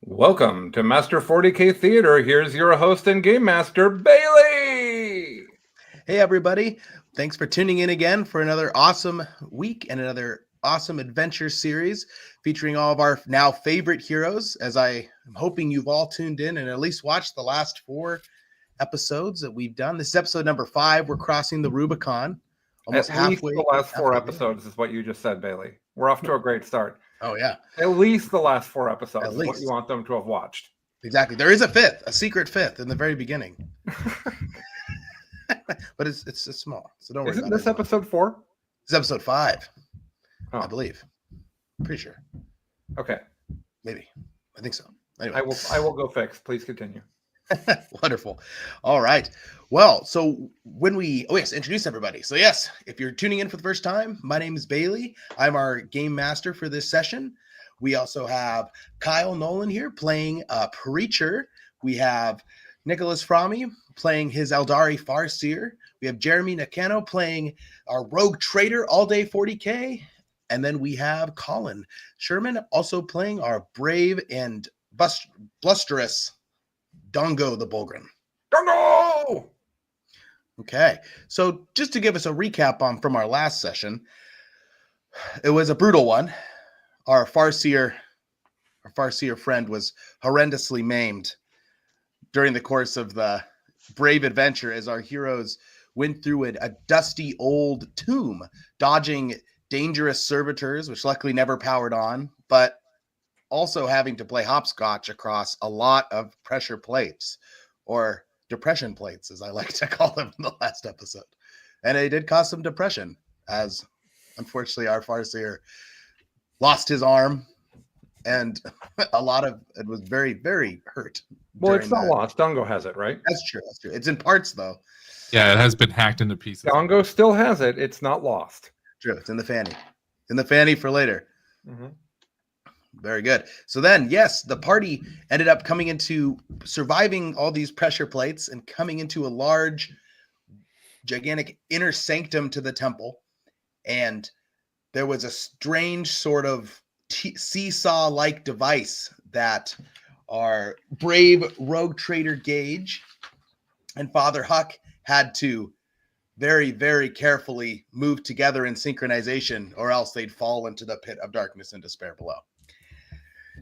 Welcome to Master 40K Theater. Here's your host and game master, Bailey. Hey, everybody. Thanks for tuning in again for another awesome week and another awesome adventure series featuring all of our now favorite heroes, as I am hoping you've all tuned in and at least watched the last 4 episodes that we've done. This is episode number 5. We're crossing the Rubicon. Almost At least halfway. the last 4 episodes is what you just said, Bailey. We're off to a great start. Oh, yeah. At least the last 4 episodes At is what least. you want them to have watched. Exactly. There is a secret fifth in the very beginning. But it's small, so don't worry Isn't about this it. episode 4? It's episode 5, Oh. I believe. Pretty sure. Okay. Maybe. I think so. Anyway. I will go fix. Please continue. Wonderful. All right. Well, so introduce everybody. So yes, if you're tuning in for the first time, my name is Bailey. I'm our game master for this session. We also have Kyle Nolan here playing Preacher. We have Nicholas Fromme playing his Eldari Farseer. We have Jeremy Nakano playing our Rogue Trader All Day 40K. And then we have Colin Sherman also playing our brave and blusterous Dongo the Bulgrin. Dongo! Okay, so just to give us a recap from our last session, it was a brutal one. Our Farseer friend was horrendously maimed during the course of the brave adventure as our heroes went through a dusty old tomb, dodging dangerous servitors, which luckily never powered on, but also having to play hopscotch across a lot of pressure plates, or depression plates, as I like to call them in the last episode. And it did cause some depression, as unfortunately our Farseer lost his arm, and it was very, very hurt. Well, it's not lost. Dongo has it, right? That's true. It's in parts, though. Yeah, it has been hacked into pieces. Dongo still has it. It's not lost. True. It's in the fanny. In the fanny for later. Mm-hmm. Very good. So then, yes, the party ended up coming into surviving all these pressure plates and coming into a large, gigantic inner sanctum to the temple. And there was a strange sort of seesaw-like device that our brave rogue trader Gage and Father Huck had to very, very carefully move together in synchronization, or else they'd fall into the pit of darkness and despair below.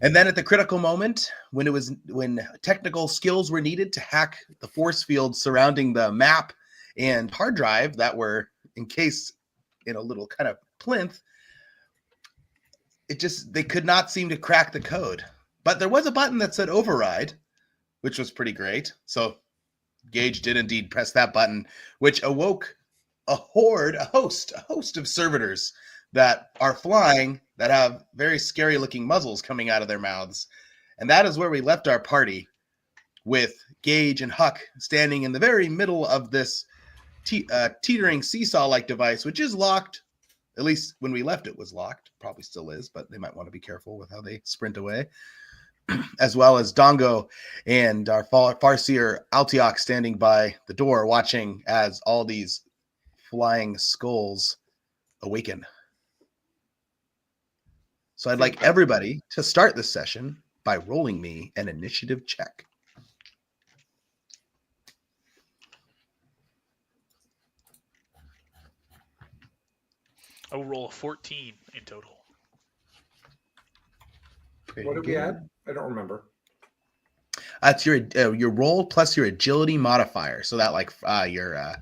And then at the critical moment, when technical skills were needed to hack the force field surrounding the map and hard drive that were encased in a little kind of plinth, they could not seem to crack the code. But there was a button that said override, which was pretty great. So Gage did indeed press that button, which awoke a host of servitors that are flying, that have very scary looking muzzles coming out of their mouths. And that is where we left our party, with Gage and Huck standing in the very middle of this teetering seesaw-like device, which is locked. At least when we left, it was locked. Probably still is, but they might want to be careful with how they sprint away. As well as Dongo and our Farseer Altiok standing by the door, watching as all these flying skulls awaken. So I'd like everybody to start this session by rolling me an initiative check. I will roll a 14 in total. What did we add? I don't remember. That's your roll plus your agility modifier. So that your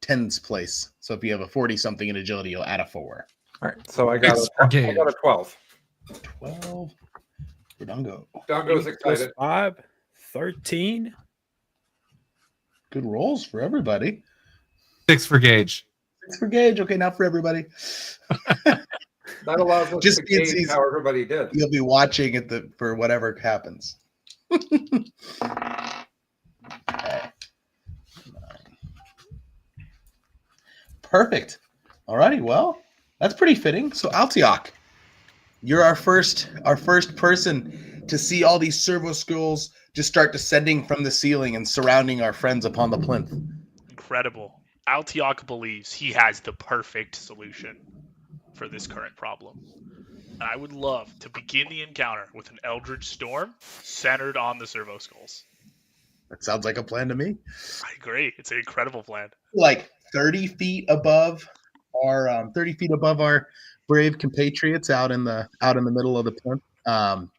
tens place. So if you have a 40 something in agility, you'll add a 4. All right. So I got a 12. 12 for Dongo. Dongo's excited. 5, 13. Good rolls for everybody. 6 for Gage. 6 for Gage. Okay, now for everybody. That allows us to gauge how everybody did. You'll be watching for whatever happens. Perfect. All righty. Well, that's pretty fitting. So Altiok, you're our first person to see all these servo schools just start descending from the ceiling and surrounding our friends upon the plinth. Incredible. Altiok believes he has the perfect solution for this current problem. and I would love to begin the encounter with an Eldritch Storm centered on the Servo Skulls. That sounds like a plan to me. I agree. It's an incredible plan. Like 30 feet above our 30 feet above our brave compatriots out in the middle of the plinth.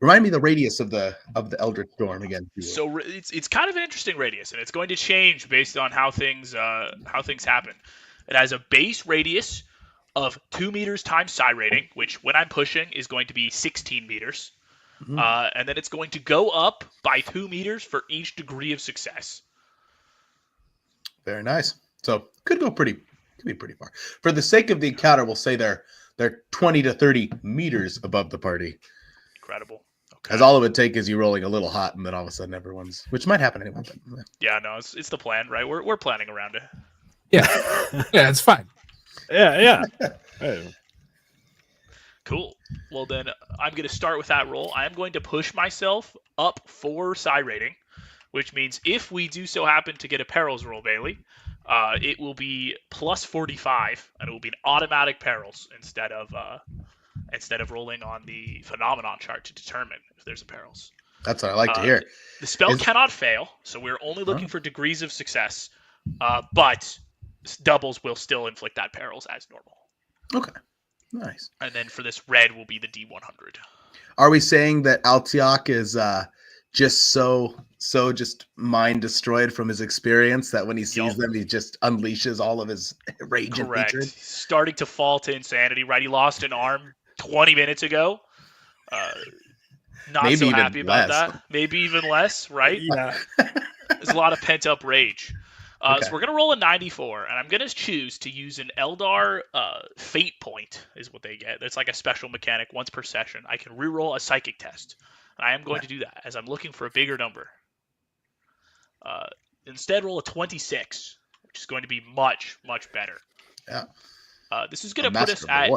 Remind me the radius of the Eldritch Storm again. So it's kind of an interesting radius, and it's going to change based on how things happen. It has a base radius of 2 meters times psi rating, which when I'm pushing is going to be 16 meters. And then it's going to go up by 2 meters for each degree of success. Very nice. So could be pretty far. For the sake of the encounter, we'll say they're 20 to 30 meters above the party. Incredible. Okay. Because all it would take is you rolling a little hot, and then all of a sudden everyone's, which might happen anyway. But, Yeah, no, it's the plan, right? We're planning around it. Yeah, yeah, it's fine. Yeah. Hey. Cool. Well, then I'm going to start with that roll. I am going to push myself up 4 psi rating, which means if we do so happen to get a perils roll, Bailey, it will be plus 45, and it will be an automatic perils instead of rolling on the phenomenon chart to determine if there's a perils. that's what I like to hear. The spell cannot fail, so we're only looking for degrees of success, but doubles will still inflict that perils as normal. Okay, nice. And then for this red will be the D100. Are we saying that Altiok is just so just mind destroyed from his experience that when he sees them, he just unleashes all of his rage Correct. and He's hatred? starting to fall to insanity, right? He lost an arm 20 minutes ago. Not Maybe so even happy about less. that. Maybe even less, right? Yeah. There's a lot of pent-up rage. Okay. So we're going to roll a 94, and I'm going to choose to use an Eldar Fate Point, is what they get. It's like a special mechanic once per session. I can reroll a Psychic test, and I am going to do that as I'm looking for a bigger number. Instead, roll a 26, which is going to be much, much better. Yeah. This is going to put us at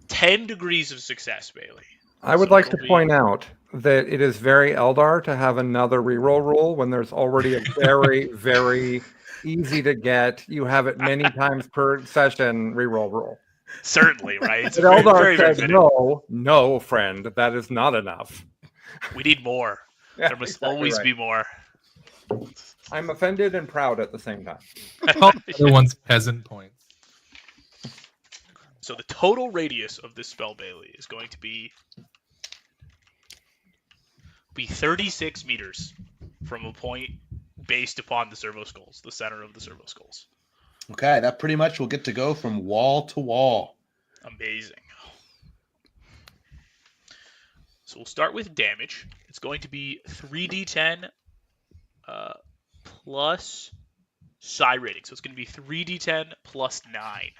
10 degrees of success, Bailey. I would So like it'll to be- point out that it is very Eldar to have another reroll rule when there's already a very, very easy to get. You have it many times per session reroll rule. Certainly, right? It's But very, Eldar very, very said, fitting. no, friend, that is not enough. We need more. Yeah, There must exactly always right. be more. I'm offended and proud at the same time. Call the other one's peasant points. So the total radius of this spell, Bailey, is going to be 36 meters from a point based upon the Servo Skulls, the center of the Servo Skulls. Okay, that pretty much will get to go from wall to wall. Amazing. So we'll start with damage. It's going to be 3d10 plus psi rating. So it's going to be 3d10 plus 9.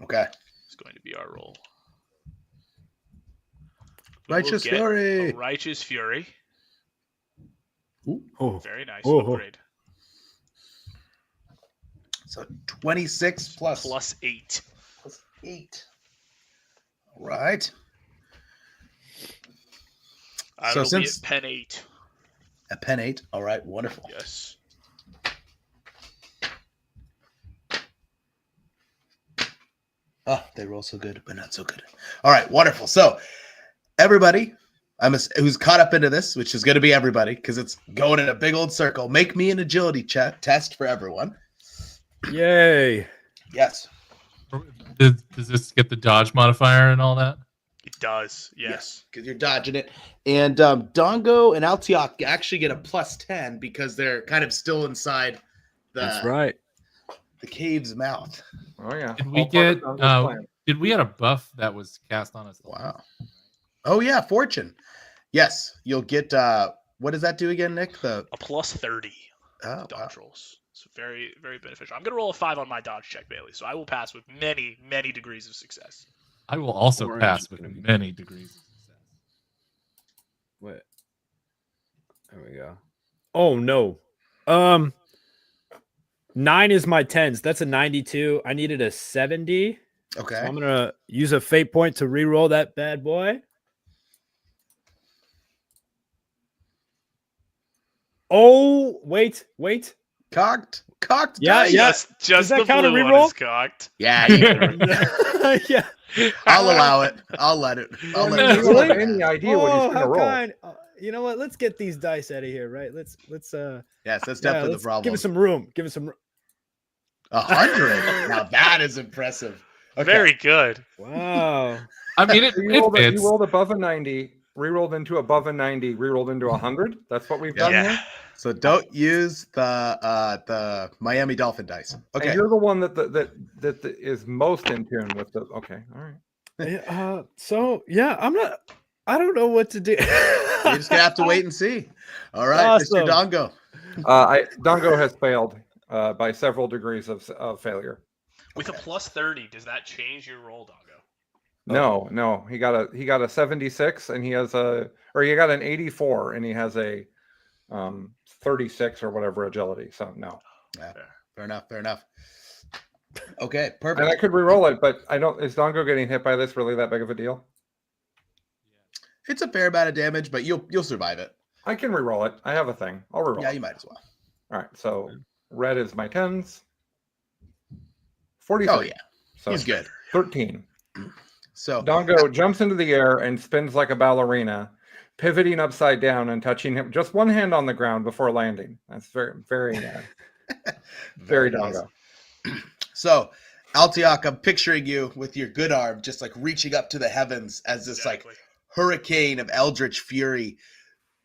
Okay. It's going to be our roll. Righteous We'll get Fury. a Righteous Fury. Oh, Very nice. Oh. Upgrade. So 26 plus Plus 8. 8. All right. So It'll be since- at pen 8. A pen 8. All right, wonderful. Yes. Oh, they roll so good, but not so good. All right, wonderful. So everybody who's caught up into this, which is going to be everybody because it's going in a big old circle, make me an agility test for everyone. yay. Yes. Does this get the dodge modifier and all that? It does. Yes. Because you're dodging it. And Dongo and Altiok actually get a plus 10 because they're kind of still inside That's right. the cave's mouth. Oh, yeah. Did we All part of get? Dongo's plan. Did we get a buff that was cast on us? Wow. Oh, yeah, fortune. Yes, you'll get, what does that do again, Nick? A plus 30 Oh, wow. dodge rolls. It's very, very beneficial. I'm going to roll a 5 on my dodge check, Bailey. So I will pass with many, many degrees of success. I will also Orange pass is with gonna be- many degrees of success. Wait. There we go. Oh no. 9 is my tens. That's a 92. I needed a 70. Okay. So I'm gonna use a fate point to re-roll that bad boy. Oh, wait. Cocked. Yeah, dice. yeah. Just Does that the count a blue one reroll? is cocked. Yeah. You can- Yeah. I'll allow it. I'll let it. I'll I let mean, it. you don't have Really? any idea what he's Oh, going to how roll. kind. You know what? Let's get these dice out of here, right? Let's Yes, that's yeah, definitely let's the problem. give it some room. Give it some 100. Now that is impressive. Okay. Very good. Wow. I mean, it, So you it rolled, fits. you rolled above a 90, re-rolled into above a 90, re-rolled into 100. That's what we've done Yeah. here. So don't use the Miami Dolphin dice. Okay. And you're the one that is most in tune with the. Okay, all right. So yeah, I don't know what to do. You're just gonna have to wait and see. All right, Awesome. Mr. Dongo. Dongo has failed by several degrees of failure. With a plus 30, does that change your roll, Dongo? No, he got a 76 and he has he got an 84 and he has a 36 or whatever agility. So no. Yeah, fair enough. Okay, And I perfect. could re-roll it, but I don't. Is Dongo getting hit by this really that big of a deal? It's a fair amount of damage, but you'll survive it. I can re-roll it. I have a thing. I'll re-roll. Yeah, it. you might as well. All right. So red is my 10s. 43. Oh yeah, So he's good. 13. So Dongo jumps into the air and spins like a ballerina, pivoting upside down and touching him just one hand on the ground before landing. That's very very nice. Dongo. So Altiok, I'm picturing you with your good arm just like reaching up to the heavens as this like hurricane of eldritch fury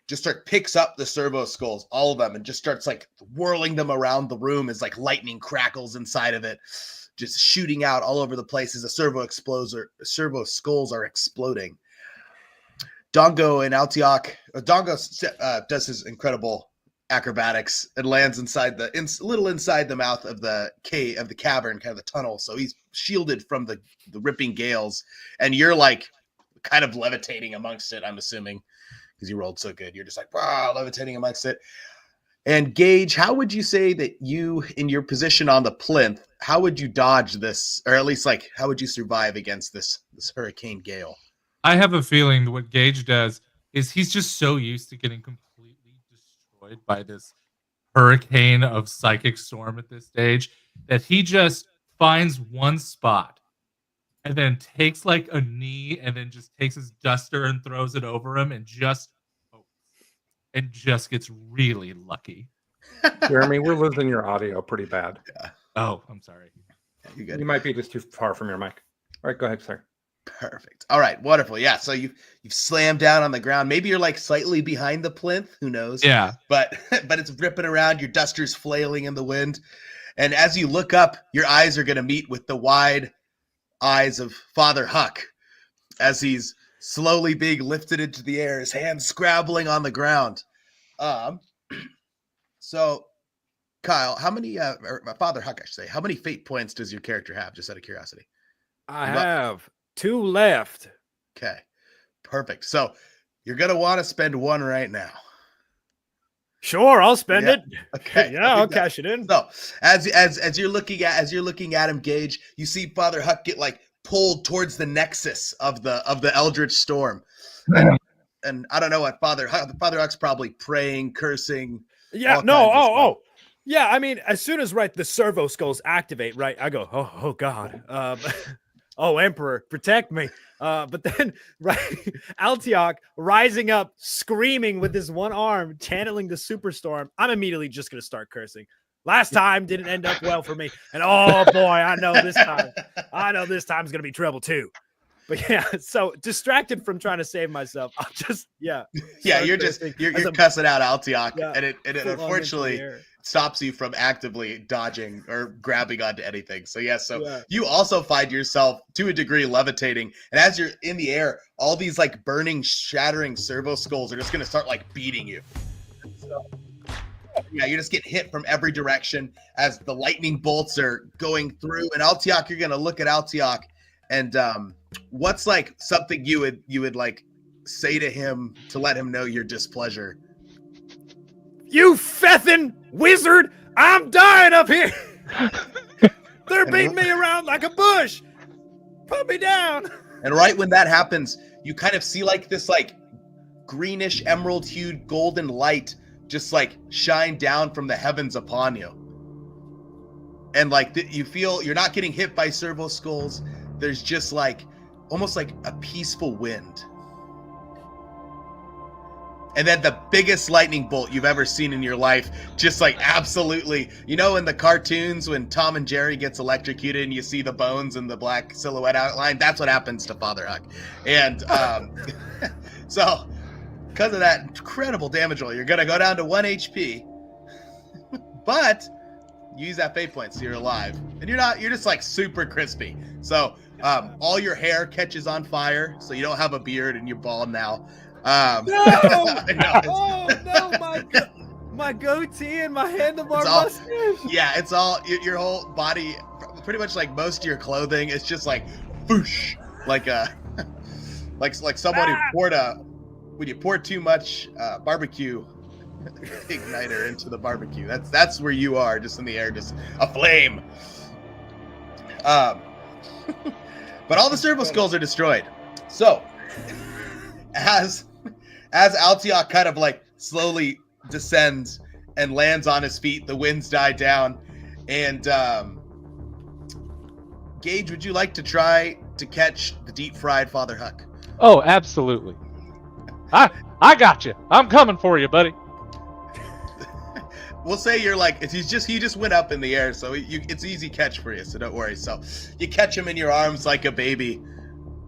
just picks up the servo skulls, all of them, and just starts like whirling them around the room as like lightning crackles inside of it, just shooting out all over the place as the servo skulls are exploding. Dongo and Altiok, Dongo does his incredible acrobatics and lands inside little inside the mouth of the cavern, kind of the tunnel. So he's shielded from the ripping gales, and you're like kind of levitating amongst it, I'm assuming, because you rolled so good. You're just like, wow, levitating amongst it. And Gage, how would you say that you, in your position on the plinth, how would you dodge this, or at least like how would you survive against this hurricane gale? I have a feeling that what Gage does is he's just so used to getting completely destroyed by this hurricane of psychic storm at this stage that he just finds one spot and then takes like a knee and then just takes his duster and throws it over him and just gets really lucky. Jeremy, we're losing your audio pretty bad. Oh, I'm sorry. You good? You might be just too far from your mic. All right, go ahead, sir. Perfect. All right, wonderful. Yeah, so you've slammed down on the ground. Maybe you're like slightly behind the plinth. Who knows? Yeah. But it's ripping around. Your duster's flailing in the wind, and as you look up, your eyes are going to meet with the wide eyes of Father Huck as he's slowly being lifted into the air, his hands scrabbling on the ground. So, Kyle, how many? Or Father Huck, I should say. How many fate points does your character have? Just out of curiosity. I have 2 left. Okay, perfect. So you're gonna want to spend 1 right now. Sure, I'll spend Yeah. it. Okay. Yeah, I'll cash it in. So as you're looking at him, Gage, you see Father Huck get like pulled towards the nexus of the Eldritch Storm. And I don't know what Father Huck's probably praying, cursing. Yeah, all no, kinds of stuff. Yeah, I mean, as soon as the servo skulls activate, right, I go, oh God. Oh, Emperor, protect me. But then, right, Altiok rising up, screaming with his one arm, channeling the superstorm. I'm immediately just going to start cursing. Last time didn't end up well for me. And oh boy, I know this time's going to be trouble too. But yeah, so distracted from trying to save myself, I'll just, Yeah, start you're cursing you're as I'm cussing out Altiok, Yeah, and it full on into the unfortunately air. stops you from actively dodging or grabbing onto anything. So yeah, Yeah. you also find yourself to a degree levitating, and as you're in the air, all these like burning, shattering servo skulls are just gonna start like beating you. So, yeah, you just get hit from every direction as the lightning bolts are going through. And Altiok, you're gonna look at Altiok, and what's like something you would like say to him to let him know your displeasure? You fethin' wizard! I'm dying up here! They're beating me around like a bush! Put me down! And right when that happens, you kind of see like this like greenish emerald hued golden light just like shine down from the heavens upon you. And like you feel you're not getting hit by servo skulls. There's just like almost like a peaceful wind. And then the biggest lightning bolt you've ever seen in your life, just like absolutely, you know, in the cartoons when Tom and Jerry gets electrocuted and you see the bones and the black silhouette outline, that's what happens to Father Huck. And so because of that incredible damage roll, you're going to go down to 1 HP, but use that fate point so you're alive. And you're just like super crispy. So all your hair catches on fire, so you don't have a beard and you're bald now. No! No, Oh no, my goatee and my handlebar It's all- mustache. yeah, it's all your whole body, pretty much like most of your clothing. It's just like whoosh, like like someone who poured when you pour too much barbecue igniter into the barbecue. That's where you are, just in the air, just aflame. But all the servo skulls are destroyed. So as Altiok kind of like slowly descends and lands on his feet, the winds die down, and Gage, would you like to try to catch the deep fried Father Huck? Oh, absolutely. I got you. I'm coming for you, buddy. We'll say you're like he just went up in the air, so it's easy catch for you, so don't worry. So you catch him in your arms like a baby,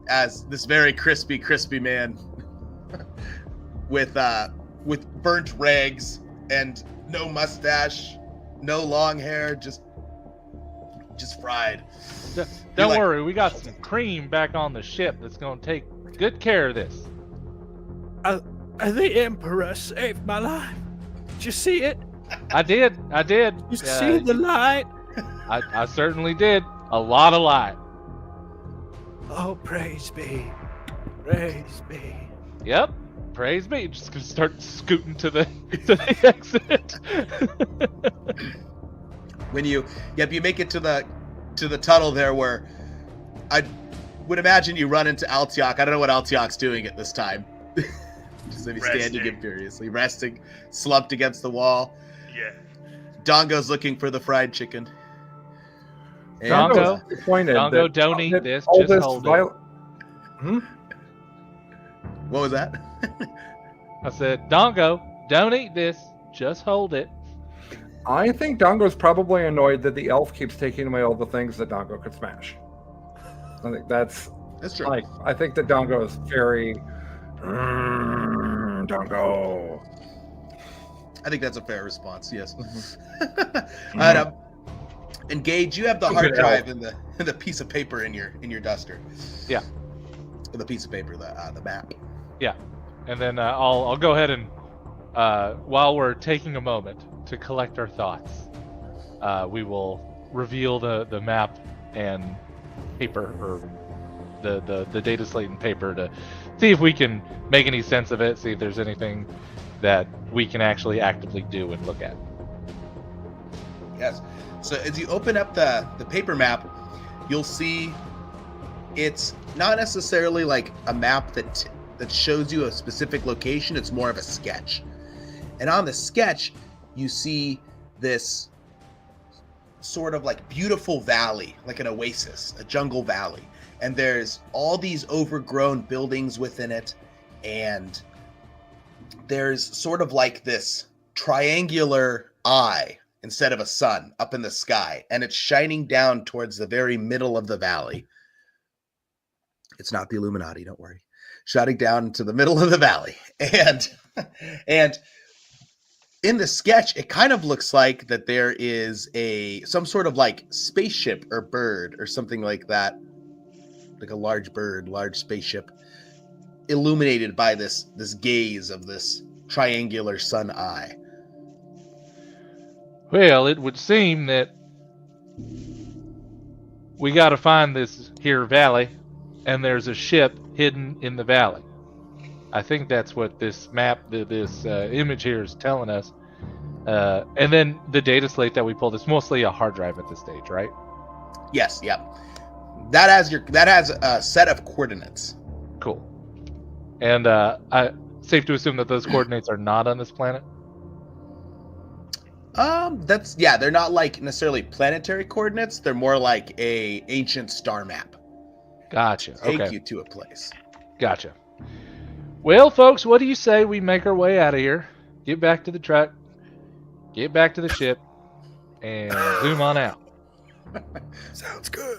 as this very crispy man with burnt rags and no mustache, no long hair, just fried. Don't like- worry, we got some cream back on the ship that's going to take good care of this. The Emperor saved my life. Did you see it? I did. You see the light? I certainly did. A lot of light. Oh, praise be. Praise be. Yep. Praise be. Just gonna start scooting to the exit. When you make it to the tunnel there, where I would imagine you run into Altiok. I don't know what Altiok's doing at this time. Just maybe standing Resting. imperiously, resting, slumped against the wall. Yeah. Dongo's looking for the fried chicken. And Dongo? disappointed Dongo, that don't eat that this, all just hold it. what was that? I said, Dongo, don't eat this. Just hold it. I think Dongo's probably annoyed that the elf keeps taking away all the things that Dongo could smash. I think that's That's true. like, I think that Dongo is very Dongo. I think that's a fair response. Yes. Mm-hmm. And, Engage. You have the hard Good drive in the piece of paper in your duster. Yeah. The piece of paper, the map. And then I'll go ahead and while we're taking a moment to collect our thoughts, we will reveal the map and paper, or the data slate and paper, to see if we can make any sense of it, see if there's anything that we can actually actively do and look at. Yes. So as you open up the paper map, you'll see it's not necessarily like a map that shows you a specific location. It's more of a sketch. And on the sketch, you see this sort of like beautiful valley, like an oasis, a jungle valley. And there's all these overgrown buildings within it. And there's sort of like this triangular eye instead of a sun up in the sky. And it's shining down towards the very middle of the valley. It's not the Illuminati, don't worry. Shining down to the middle of the valley. And in the sketch, it kind of looks like that there is some sort of like spaceship or bird or something like that. Like a large bird, large spaceship, illuminated by this gaze of this triangular sun eye. Well, it would seem that we got to find this here valley, and there's a ship hidden in the valley. I think that's what this map, this image here is telling us. And then the data slate that we pulled is mostly a hard drive at this stage, right? Yes, yep. That has a set of coordinates. Cool. And safe to assume that those coordinates are not on this planet? They're not like necessarily planetary coordinates. They're more like a ancient star map. Gotcha. take Okay. you to a place. Gotcha. Well, folks, what do you say we make our way out of here? Get back to the truck, get back to the ship, and zoom on out. Sounds good.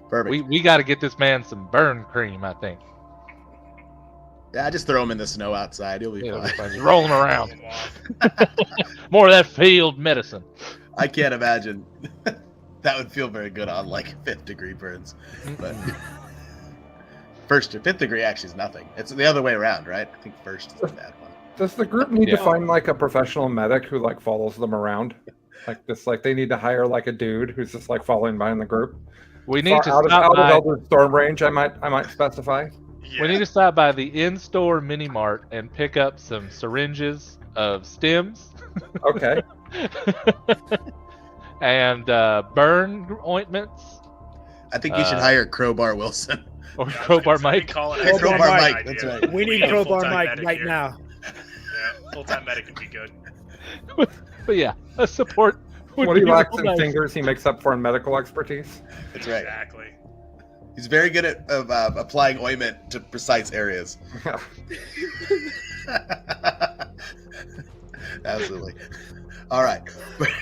Perfect. We got to get this man some burn cream, I think. Yeah, just throw him in the snow outside. He'll be It'll be fine. fun. Just roll him around. Roll 'em off. More of that field medicine. I can't imagine. That would feel very good on like 5th degree burns. But first or 5th degree actually is nothing. It's the other way around, right? I think first is the bad one. Does the group need to Yeah. find like a professional medic who like follows them around? Like this, like they need to hire like a dude who's just like following behind the group. We need to out of stop by. Elder Storm range. I might specify. Yeah. We need to stop by the in-store mini mart and pick up some syringes of stems Okay. and burn ointments I think you should hire Crowbar Wilson. or Yeah, crowbar we Mike. call it Crowbar Crowbar a Mike, idea. that's right. We need a Crowbar full-time Mike medic right here. now. Yeah, full-time medic would be good. But yeah, a support. would What he be lacks real in nice. fingers, he makes up for in medical expertise. That's right. Exactly. He's very good at applying ointment to precise areas. Absolutely. All right.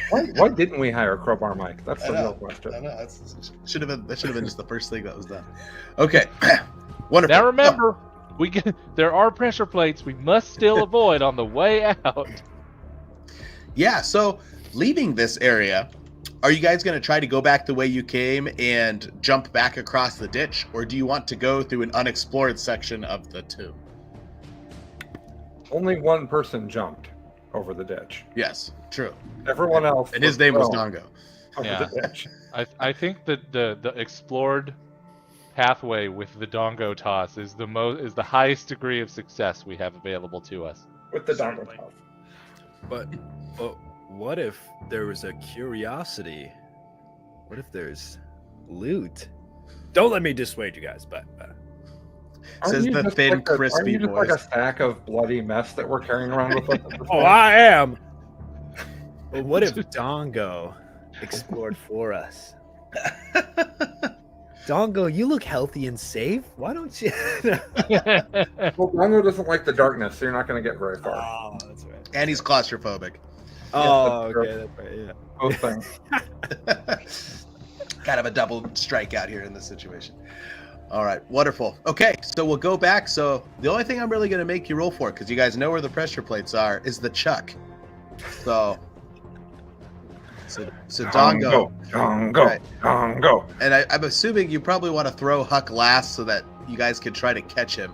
Why didn't we hire Crowbar Mike? That's I the know. real question. I know. That should have been just the first thing that was done. Okay. Wonderful. Now remember, there are pressure plates we must still avoid on the way out. Yeah, so leaving this area, are you guys going to try to go back the way you came and jump back across the ditch, or do you want to go through an unexplored section of the tomb? Only one person jumped over the ditch. Yes, true. Everyone else. And his name was thrown Dongo. over Yeah. the ditch. I think that the explored pathway with the dongo toss is the highest degree of success we have available to us. With the dongle Certainly. toss. But what if there was a curiosity? What if there's loot? Don't let me dissuade you guys, but Aren't Says you the just thin, like a- crispy aren't you just like a voice. stack of bloody mess that we're carrying around with us? at this oh, point? I am. But what if Dongo explored for us? Dongo, you look healthy and safe. Why don't you? Well, Dongo doesn't like the darkness, so you're not going to get very far. Oh, that's right. And he's claustrophobic. Oh, that's true. okay, that's right. Yeah. Both things. Kind of a double strikeout here in this situation. All right, wonderful. Okay, so we'll go back. So the only thing I'm really going to make you roll for, because you guys know where the pressure plates are, is the chuck. So Dongo. Dongo. Right. Dongo. And I'm assuming you probably want to throw Huck last so that you guys can try to catch him.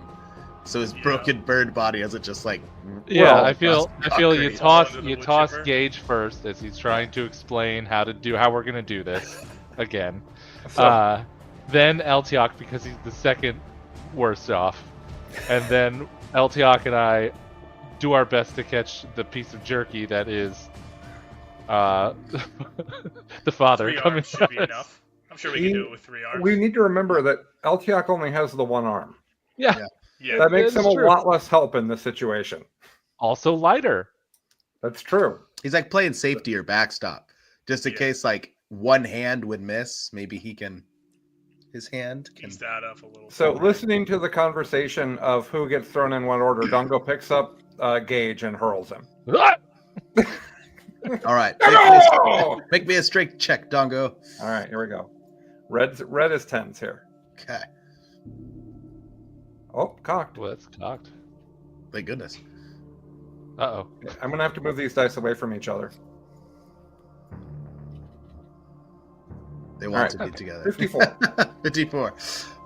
So his Yeah. broken bird body isn't just like. Yeah, Well, I feel concrete. you toss Under the you wood toss chipper. Gage first as he's trying to explain how we're gonna do this again. So, Then Eltiok because he's the second worst off, and then Eltiok and I do our best to catch the piece of jerky that is the father 3 coming. arms should be at us. enough. I'm sure we can do it with 3 arms. we need to remember that Eltiok only has the one arm. Yeah. Yeah. That makes That's him a true. lot less help in this situation. Also lighter. That's true. He's like playing safety or backstop, just in Yeah. case like one hand would miss. Maybe he can. His hand can. Ease that up a little. So, bit. listening to the conversation of who gets thrown in what order, Dongo picks up Gage and hurls him. All right. No! Make me a strength check, Dongo. All right, here we go. Red is 10s here. Okay. Oh, cocked. Well, that's cocked. Thank goodness. Uh-oh. I'm gonna have to move these dice away from each other. They want right. to be together. 54. 54.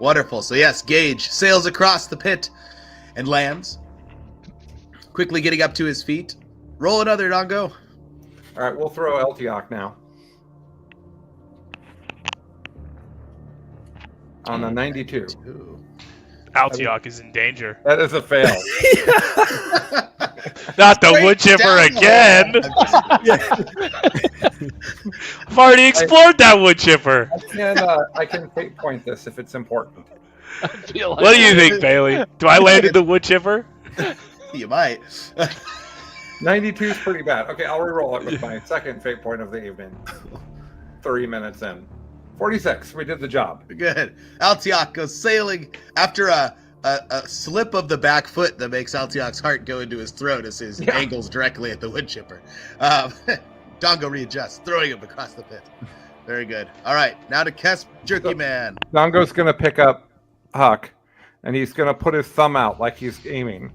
Wonderful. So yes, Gage sails across the pit and lands, quickly getting up to his feet. Roll another, Dongo. All right, we'll throw Eltiok now. On the 92. Ooh. Altiok is in danger. That is a fail. Not the Straight wood chipper down. again. I've already explored that wood chipper. I can fate point this if it's important. I feel like What do you think, Bailey? Do I land in the wood chipper? You might. 92 is pretty bad. Okay, I'll re-roll it with my second fate point of the evening. 3 minutes in. 46. We did the job. Good. Altiok goes sailing after a slip of the back foot that makes Altiok's heart go into his throat as his angles directly at the wood chipper. Dongo readjusts, throwing him across the pit. Very good. All right, now to Kesp Jerky Man. Dongo's going to pick up Huck, and he's going to put his thumb out like he's aiming.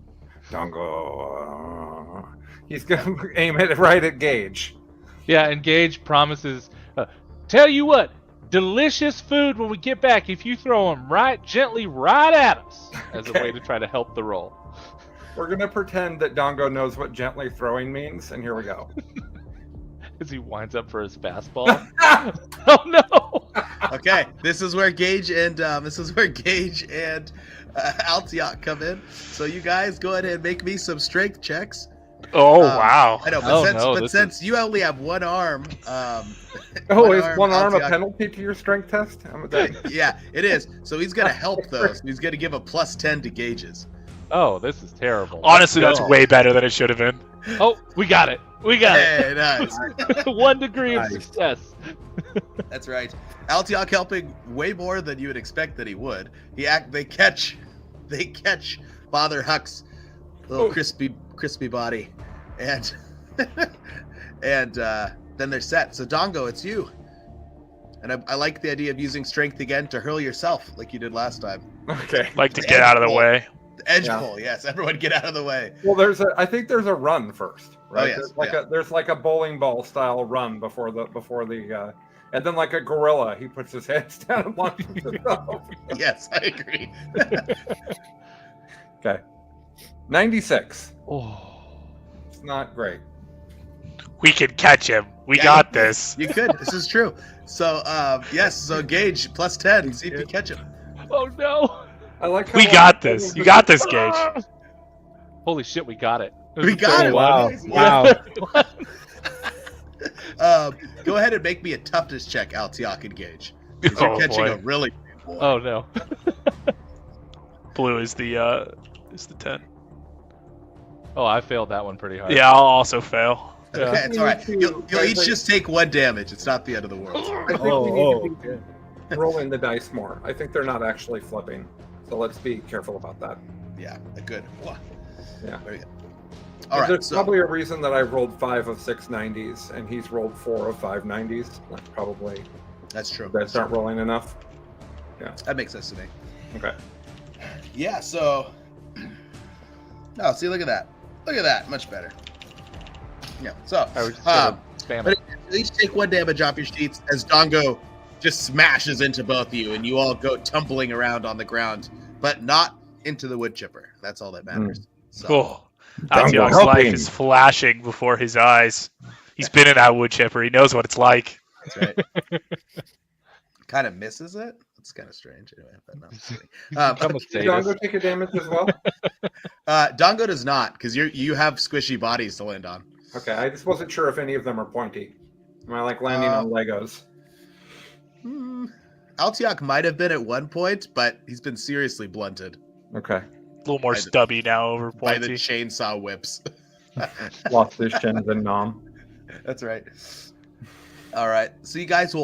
Dongo. He's going to aim it right at Gage. Yeah, and Gage promises, tell you what, delicious food when we get back if you throw them gently right at us as a way to try to help the roll. We're going to pretend that Dongo knows what gently throwing means, and here we go. As he winds up for his fastball. Oh no! Okay, this is where Gage and Altiok come in. So you guys go ahead and make me some strength checks. Oh, wow. I know, but Oh, since you only have one arm, Is one arm a Altiok- penalty to your strength test? Yeah, it is. So he's gonna help those. He's gonna give a +10 to Gage's. Oh, this is terrible. Honestly, Let's that's go. way better than it should have been. Oh, we got it. We got Hey, nice. it. 1 degree of Nice. success. That's right. Altiok helping way more than you would expect that he would. They catch Father Huck's little crispy body, and and then they're set. So Dongo, it's you. And I like the idea of using strength again to hurl yourself like you did last time. Okay. Like to get out of the way. The edge Yeah. pull, yes. Everyone get out of the way. Well, I think there's a run first, right? yes, There's like a bowling ball style run before the and then like a gorilla, he puts his hands down and launches himself. Yes, I agree. Okay. 96. Oh. It's not great. We can catch him. We Yeah, got this. You could. This is true. So yes. So Gage +10. See if you catch him. Oh no. I like how We got this. You got this, Gage. Holy shit, we got it. We got it. Wow. Wow. Wow. Go ahead and make me a toughness check, Altiok and Gage. 'Cause you're Oh, catching boy. a really big boy. Oh no. Blue is the 10. Oh, I failed that one pretty hard. Yeah, I'll also fail. Okay, it's all right. You need You'll to- each just take 1 damage. It's not the end of the world. I think we Oh, need to be rolling the dice more. I think they're not actually flipping. So let's be careful about that. Yeah, good. Wow. Yeah. Very good. All right. There's So, probably a reason that I rolled 5 of 6 90s and he's rolled 4 of 5 90s. That's probably that's true. you guys aren't rolling enough. That makes sense to me. Okay. Yeah. So. Oh, see, look at that. Look at that. Much better. Yeah. So. I was just gonna spam But it. each take 1 damage off your sheets as Dongo just smashes into both of you, and you all go tumbling around on the ground, but not into the wood chipper. That's all that matters. So, Oh, Altiok's life is flashing before his eyes. He's been in that wood chipper. He knows what it's like. that's right. Kind of misses it. It's kind of strange. Anyway, but no. just kidding. Become a Did sadist. Dongo take a damage as well? Dongo does not, because you have squishy bodies to land on. Okay, I just wasn't sure if any of them are pointy. Am I like landing on Legos? Altiok might have been at one point, but he's been seriously blunted Okay. A little more By the- stubby now over by the pointy. chainsaw whips. Lost his shins and nom. That's right. All right. So you guys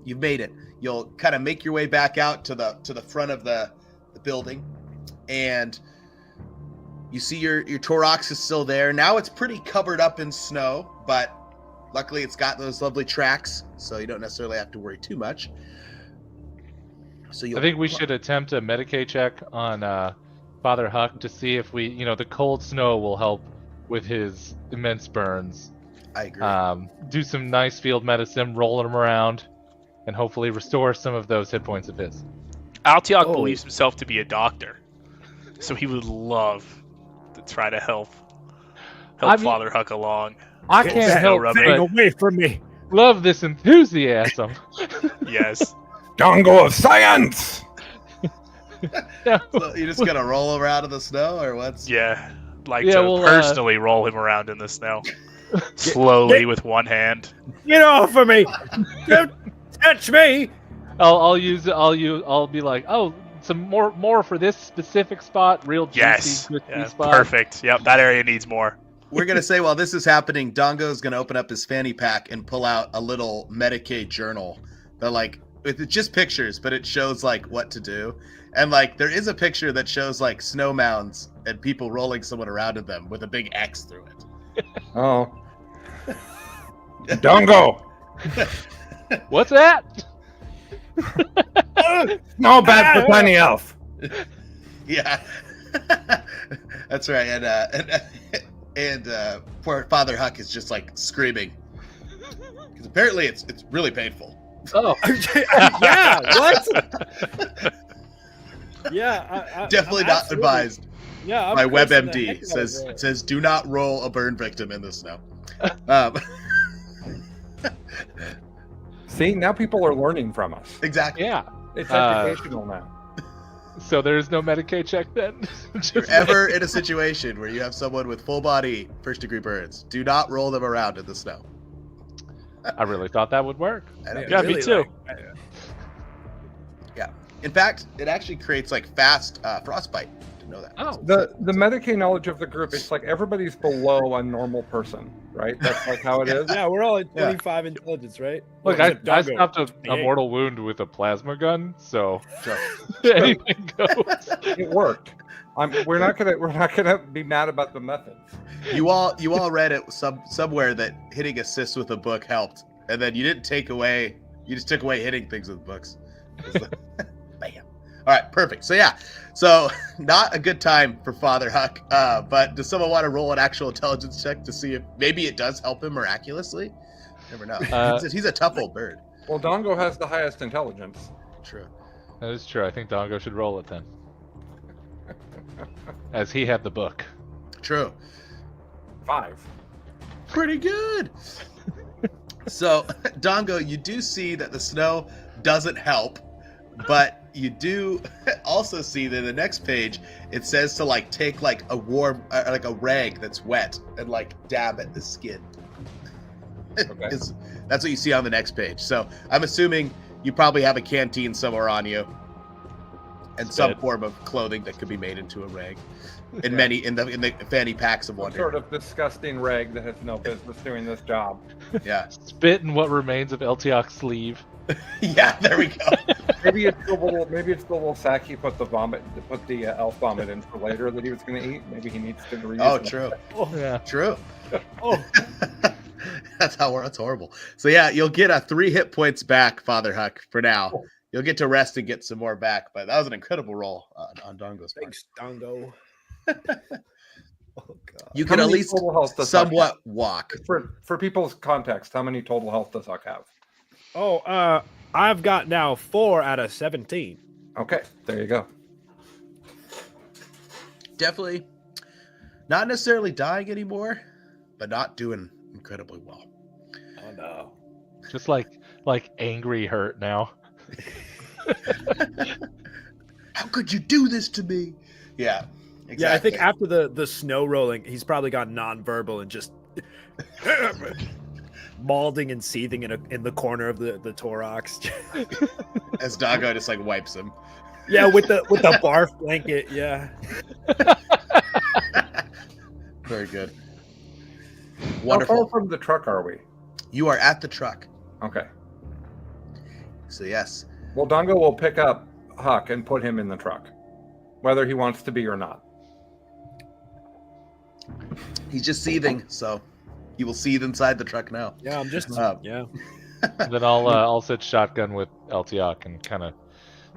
you've made it. You'll kind of make your way back out to the front of the building, and you see your Torox is still there. Now it's pretty covered up in snow, but luckily it's got those lovely tracks, so you don't necessarily have to worry too much. So I think we should attempt a Medicaid check on Father Huck to see if the cold snow will help with his immense burns. I agree. Do some nice field medicine, rolling him around, and hopefully restore some of those hit points of his. Altiok Oh. believes himself to be a doctor, so he would love to try to help I mean- Father Huck along. I Get can't that help rubbing. thing but away from me. love this enthusiasm. Yes. Dongo of science! So you're just gonna roll around in the snow, or what's? Yeah. Like Yeah, to well, personally roll him around in the snow. Slowly with one hand. Get off of me! Don't touch me! I'll be like, oh, some more for this specific spot, real juicy, Yes. crispy Yeah, spot. perfect. Yep, that area needs more. We're gonna say while this is happening, Dongo's gonna open up his fanny pack and pull out a little Medicaid journal that It's just pictures, but it shows like what to do. And like there is a picture that shows like snow mounds and people rolling someone around in them with a big X through it. Oh. Dongo! What's that? No bad for tiny elf. Yeah. That's right. And poor Father Huck is just like screaming. Because apparently it's really painful. Oh, Yeah, what? Yeah, Definitely I'm not absolutely- advised. Yeah, I'm My cursing the WebMD heck out of it. says do not roll a burn victim in the snow. See, now people are learning from us. Exactly. yeah. It's Uh, educational now. So there's no Medicaid check then? If you're ever in a situation where you have someone with full body first degree burns, do not roll them around in the snow. I really thought that would work. I don't Yeah, think me so. too. In fact, it actually creates like fast frostbite. To know that. Oh. The Medicaid knowledge of the group, it's like everybody's below a normal person, right? That's like how it is. Yeah, we're all at Yeah. 25 intelligence, right? Look, Or is I it Doggo? stopped a 28? mortal wound with a plasma gun, so Sure. anything goes. It worked. We're not gonna be mad about the methods. You all read it somewhere that hitting assists with a book helped, and then you didn't take away. You just took away hitting things with books. Bam. All right, perfect. So yeah, so not a good time for Father Huck. But does someone want to roll an actual intelligence check to see if maybe it does help him miraculously? Never know. He's a tough old bird. Well, Dongo has the highest intelligence. True. That is true. I think Dongo should roll it then. As he had the book. True. 5. Pretty good. So, Dongo, you do see that the snow doesn't help, but you do also see that the next page it says to like take like a warm, like a rag that's wet and like dab at the skin. Okay. That's what you see on the next page. So I'm assuming you probably have a canteen somewhere on you, and some Spit. form of clothing that could be made into a rag. In Yeah. many in the fanny packs of Some wonder. sort of disgusting rag that has no business doing this job. Yeah, Spit in what remains of Eltiok's sleeve. yeah. There we go. Maybe it's the little sack he put the elf vomit in for later that he was going to eat. Maybe he needs to reuse. Oh, it. true. Oh, Yeah. True. oh, That's horrible. So yeah, you'll get a 3 hit points back, Father Huck, for now. You'll get to rest and get some more back, but that was an incredible roll on Dongo's part. thanks, Dongo. Oh god. You How can at many least total health does Huck somewhat walk. have? For people's context, how many total health does Huck have? Oh, I've got now 4 out of 17. Okay, there you go. Definitely not necessarily dying anymore, but not doing incredibly well. Oh no. Just like angry hurt now. How could you do this to me? Yeah, exactly. Yeah, I think after the snow rolling, he's probably gone nonverbal and just balding and seething in the corner of the Torox. as Dongo just like wipes him. Yeah, with the barf blanket. Yeah. Very good. How Wonderful. far from the truck are we? You are at the truck. Okay. So yes. Well, Dongo will pick up Huck and put him in the truck, whether he wants to be or not. He's just seething, so he will seethe inside the truck now. Yeah, I'm just Uh, yeah. Then I'll sit shotgun with Eltiok and kind of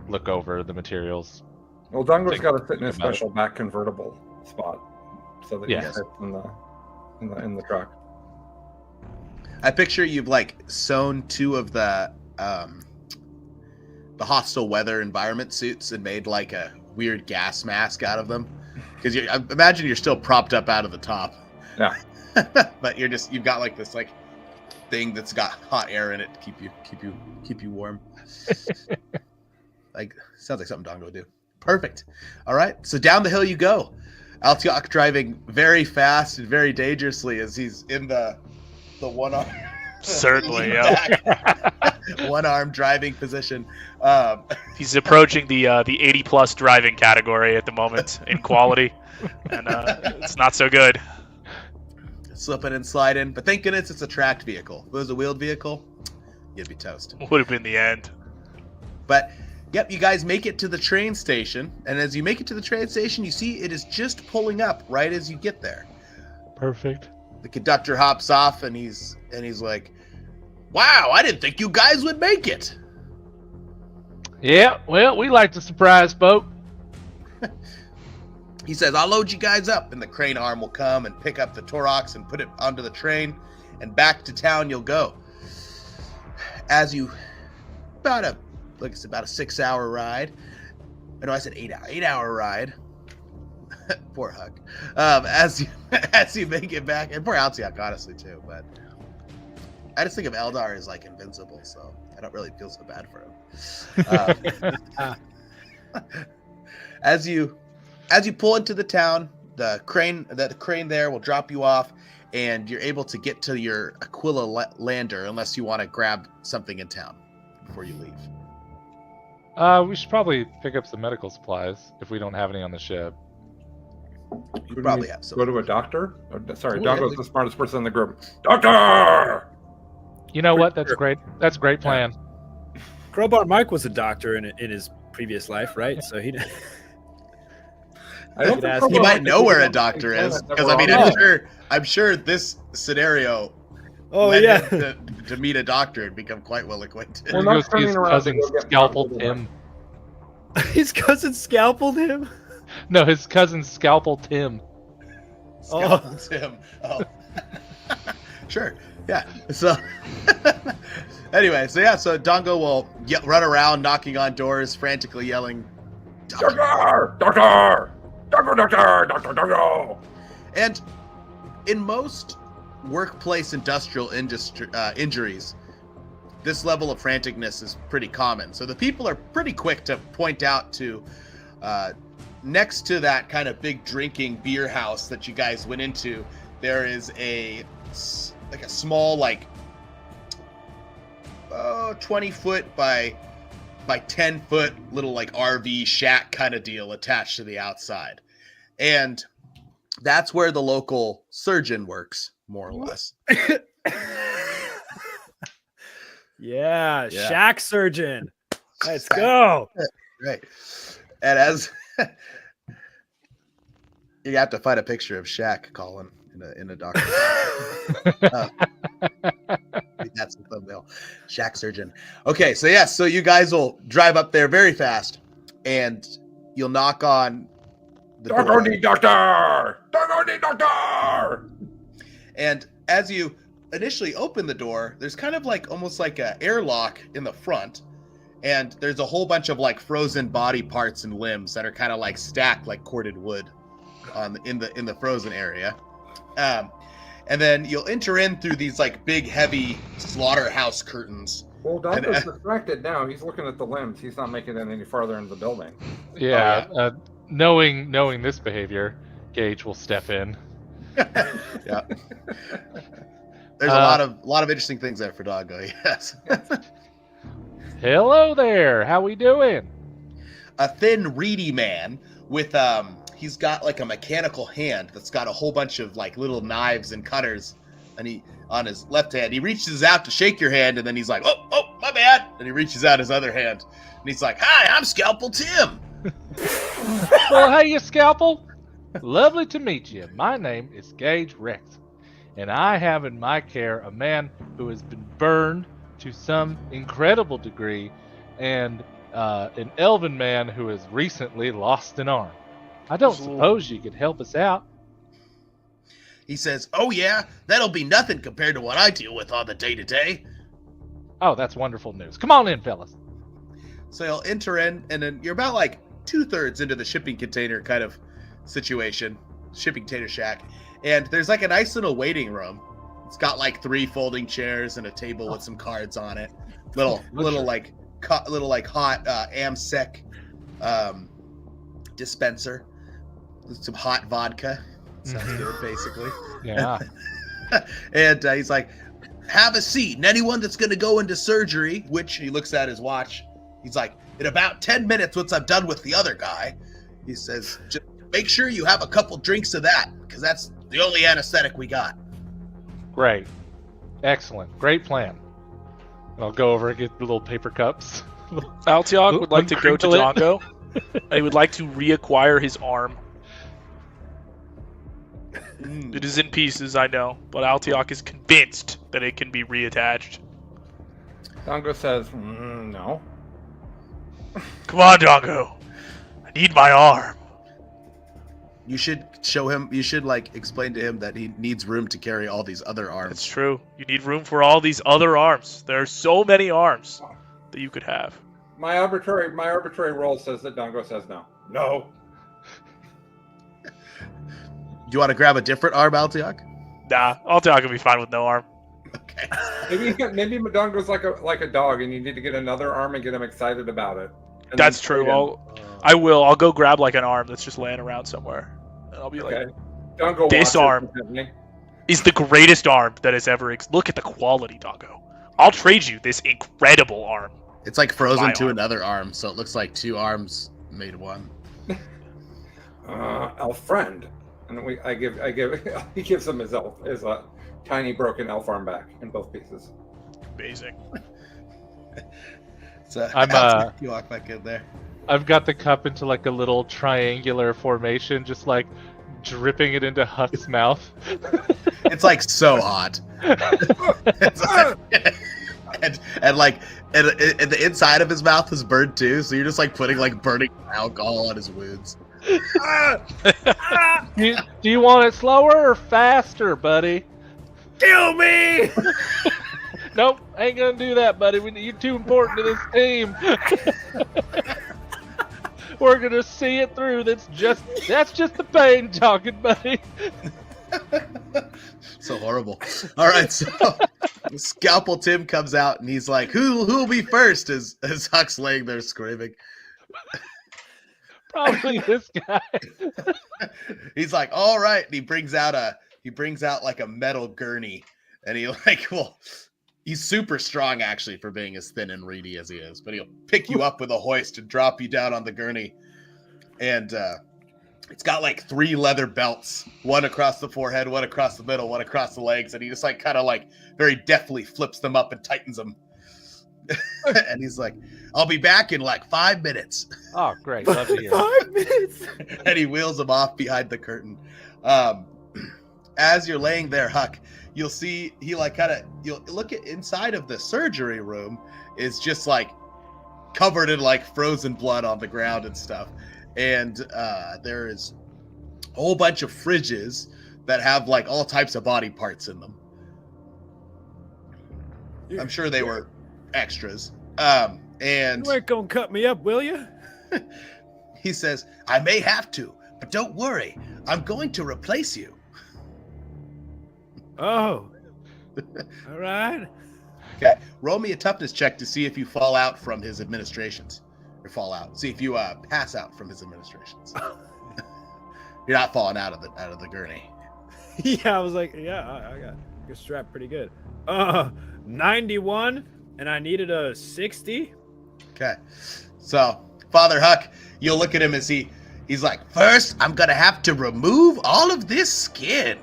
look over the materials. Well, Dongo's Think- got to sit in a think about it. special back convertible spot so that Yeah. he fits in the truck. I picture you've like sewn 2 of the hostile weather environment suits and made like a weird gas mask out of them. Because I imagine you're still propped up out of the top. Yeah. But you've got like this like thing that's got hot air in it to keep you warm. Like sounds like something Dongo would do. Perfect. All right. So down the hill you go. Altiok driving very fast and very dangerously as he's in the one arm. Certainly, lean yeah. back, one arm driving position. He's approaching the 80+ driving category at the moment in quality, and it's not so good. Slipping and sliding, but thank goodness it's a tracked vehicle. If it was a wheeled vehicle, you'd be toast. Would have been the end. But yep, you guys make it to the train station, and as you make it to the train station, you see it is just pulling up right as you get there. Perfect. The conductor hops off, and he's like, "Wow, I didn't think you guys would make it." Yeah, well, we like to surprise folk. He says, "I'll load you guys up," and the crane arm will come and pick up the Torox and put it onto the train, and back to town you'll go. As you, about a 6-hour ride. No, I said 8-hour ride. Poor Huck. As you make it back, and poor Altiak, honestly, too, but I just think of Eldar as like invincible, so I don't really feel so bad for him. As you pull into the town, the crane there will drop you off, and you're able to get to your Aquila lander unless you want to grab something in town before you leave. We should probably pick up some medical supplies if we don't have any on the ship. You probably have some. Go to a doctor? Oh, sorry, Oh, Dongo's yeah. the smartest person in the group. Doctor! You know what? That's great. That's a great plan. Crowbar Mike was a doctor in his previous life, right? So he. I don't He think asked- Crowbar You might Mike know is where the a one doctor thing is, that because we're I mean, on. I'm sure this scenario Oh led yeah. him to meet a doctor and become quite well acquainted. We're We're not going to see his turning around cousin to go get scalpeled doctor him. His cousin scalpeled him. No, his cousin scalpeled him. Scalped him. Oh. Sure. Yeah. So anyway, so Dongo will run around knocking on doors, frantically yelling, "Doctor!" Doctor! Doctor! Doctor! Doctor! Doctor! Doctor! And in most workplace industrial injuries, this level of franticness is pretty common. So the people are pretty quick to point out to next to that kind of big drinking beer house that you guys went into, there is a small 20-foot by 10-foot little RV shack kind of deal attached to the outside. And that's where the local surgeon works, more or less. Yeah, Yeah. Shack surgeon. Let's go. Right. And as you have to find a picture of Shaq, Colin, in a doctor. That's the thumbnail. Shaq surgeon. Okay, so you guys will drive up there very fast, and you'll knock on the Doctor door. need doctor! Doctor need doctor! And as you initially open the door, there's kind of almost like a airlock in the front, and there's a whole bunch of frozen body parts and limbs that are kind of stacked like corded wood in the frozen area. And then you'll enter in through these big heavy slaughterhouse curtains. Well, Doctor's distracted now. He's looking at the limbs. He's not making it any farther into the building. Yeah. Knowing this behavior, Gage will step in. Yeah. There's a lot of interesting things there for Doggo, yes. Hello there. How we doing? A thin, reedy man with he's got a mechanical hand that's got a whole bunch of little knives and cutters, and he on his left hand. He reaches out to shake your hand, and then he's like, "Oh, my bad," and he reaches out his other hand, and he's like, "Hi, I'm Scalpel Tim." Well, hey, you Scalpel. Lovely to meet you. My name is Gage Rex, and I have in my care a man who has been burned to some incredible degree, and an elven man who has recently lost an arm. I don't suppose you could help us out. He says, "Oh yeah, that'll be nothing compared to what I deal with on the day-to-day." Oh, that's wonderful news. Come on in, fellas. So you'll enter in, and then you're about 2/3 into the shipping container kind of situation, shipping container shack, and there's a nice little waiting room. It's got 3 folding chairs and a table with some cards on it. Little hot AmSec dispenser with some hot vodka. Sounds good, basically. Yeah. And he's like, "Have a seat. And anyone that's going to go into surgery," which he looks at his watch. He's like, "In about 10 minutes, once I'm done with the other guy," he says, "just make sure you have a couple drinks of that, because that's the only anesthetic we got." Great. Excellent. Great plan. And I'll go over and get the little paper cups Altiok would like to go to Crinkle it. Dongo. And he would like to reacquire his arm. It is in pieces, I know, but Altiok is convinced that it can be reattached. Dongo says, no. Come on, Dongo. I need my arm. You should show him. You should like explain to him that he needs room to carry all these other That's arms. true. You need room for all these other arms. There are so many arms that you could have. My arbitrary roll says that Dongo says no. No. Do you want to grab a different arm, Altiok? Nah, Altiok will be fine with no arm. Okay. Maybe Dongo's like a dog, and you need to get another arm and get him excited about it. And That's then true. trade him. I will. I'll go grab like an arm that's just laying around somewhere. And I'll be like, Okay. Dongo This watches arm. intently. is the greatest arm that has ever. Look at the quality, Dongo. I'll trade you this incredible arm. It's like frozen My to arm. another arm, so it looks like two arms made one. Elf friend, and he gives him his tiny broken elf arm back in both pieces. Amazing. So I'm, you walk back in there. I've got the cup into like a little triangular formation, just like dripping it into Huck's mouth. It's like so hot. It's like- and like and the inside of his mouth is burned too, so you're just like putting like burning alcohol on his wounds. Do you want it slower or faster, buddy? Kill me! Nope, ain't gonna do that, buddy. You're too important to this team. We're gonna see it through. That's just the pain talking, buddy. So horrible. All right, so Scalpel Tim comes out and he's like, "Who'll be first?" As Huck's laying there screaming. Probably this guy. He's like, "All right," and he brings out like a metal gurney, and he's super strong actually for being as thin and reedy as he is, but he'll pick you up with a hoist and drop you down on the gurney, and it's got like 3 leather belts, one across the forehead, one across the middle, one across the legs, and he just like kind of like very deftly flips them up and tightens them. And he's like, "I'll be back in like 5 minutes." Oh, great. Love to hear. 5 minutes. And he wheels them off behind the curtain. As you're laying there, Huck, you'll see you'll look at inside of the surgery room is just like covered in like frozen blood on the ground and stuff. And there is a whole bunch of fridges that have like all types of body parts in them. I'm sure they were extras. And You ain't gonna cut me up, will you? he says, "I may have to, but don't worry. I'm going to replace you." Oh. All right. Okay, roll me a toughness check to see if you fall out from his administrations. See if you pass out from his administrations. You're not falling out of the gurney. Yeah, I was like, yeah, I got strapped pretty good. 91, and I needed a 60. Okay, so Father Huck, you'll look at him as he's like, "First, I'm gonna have to remove all of this skin,"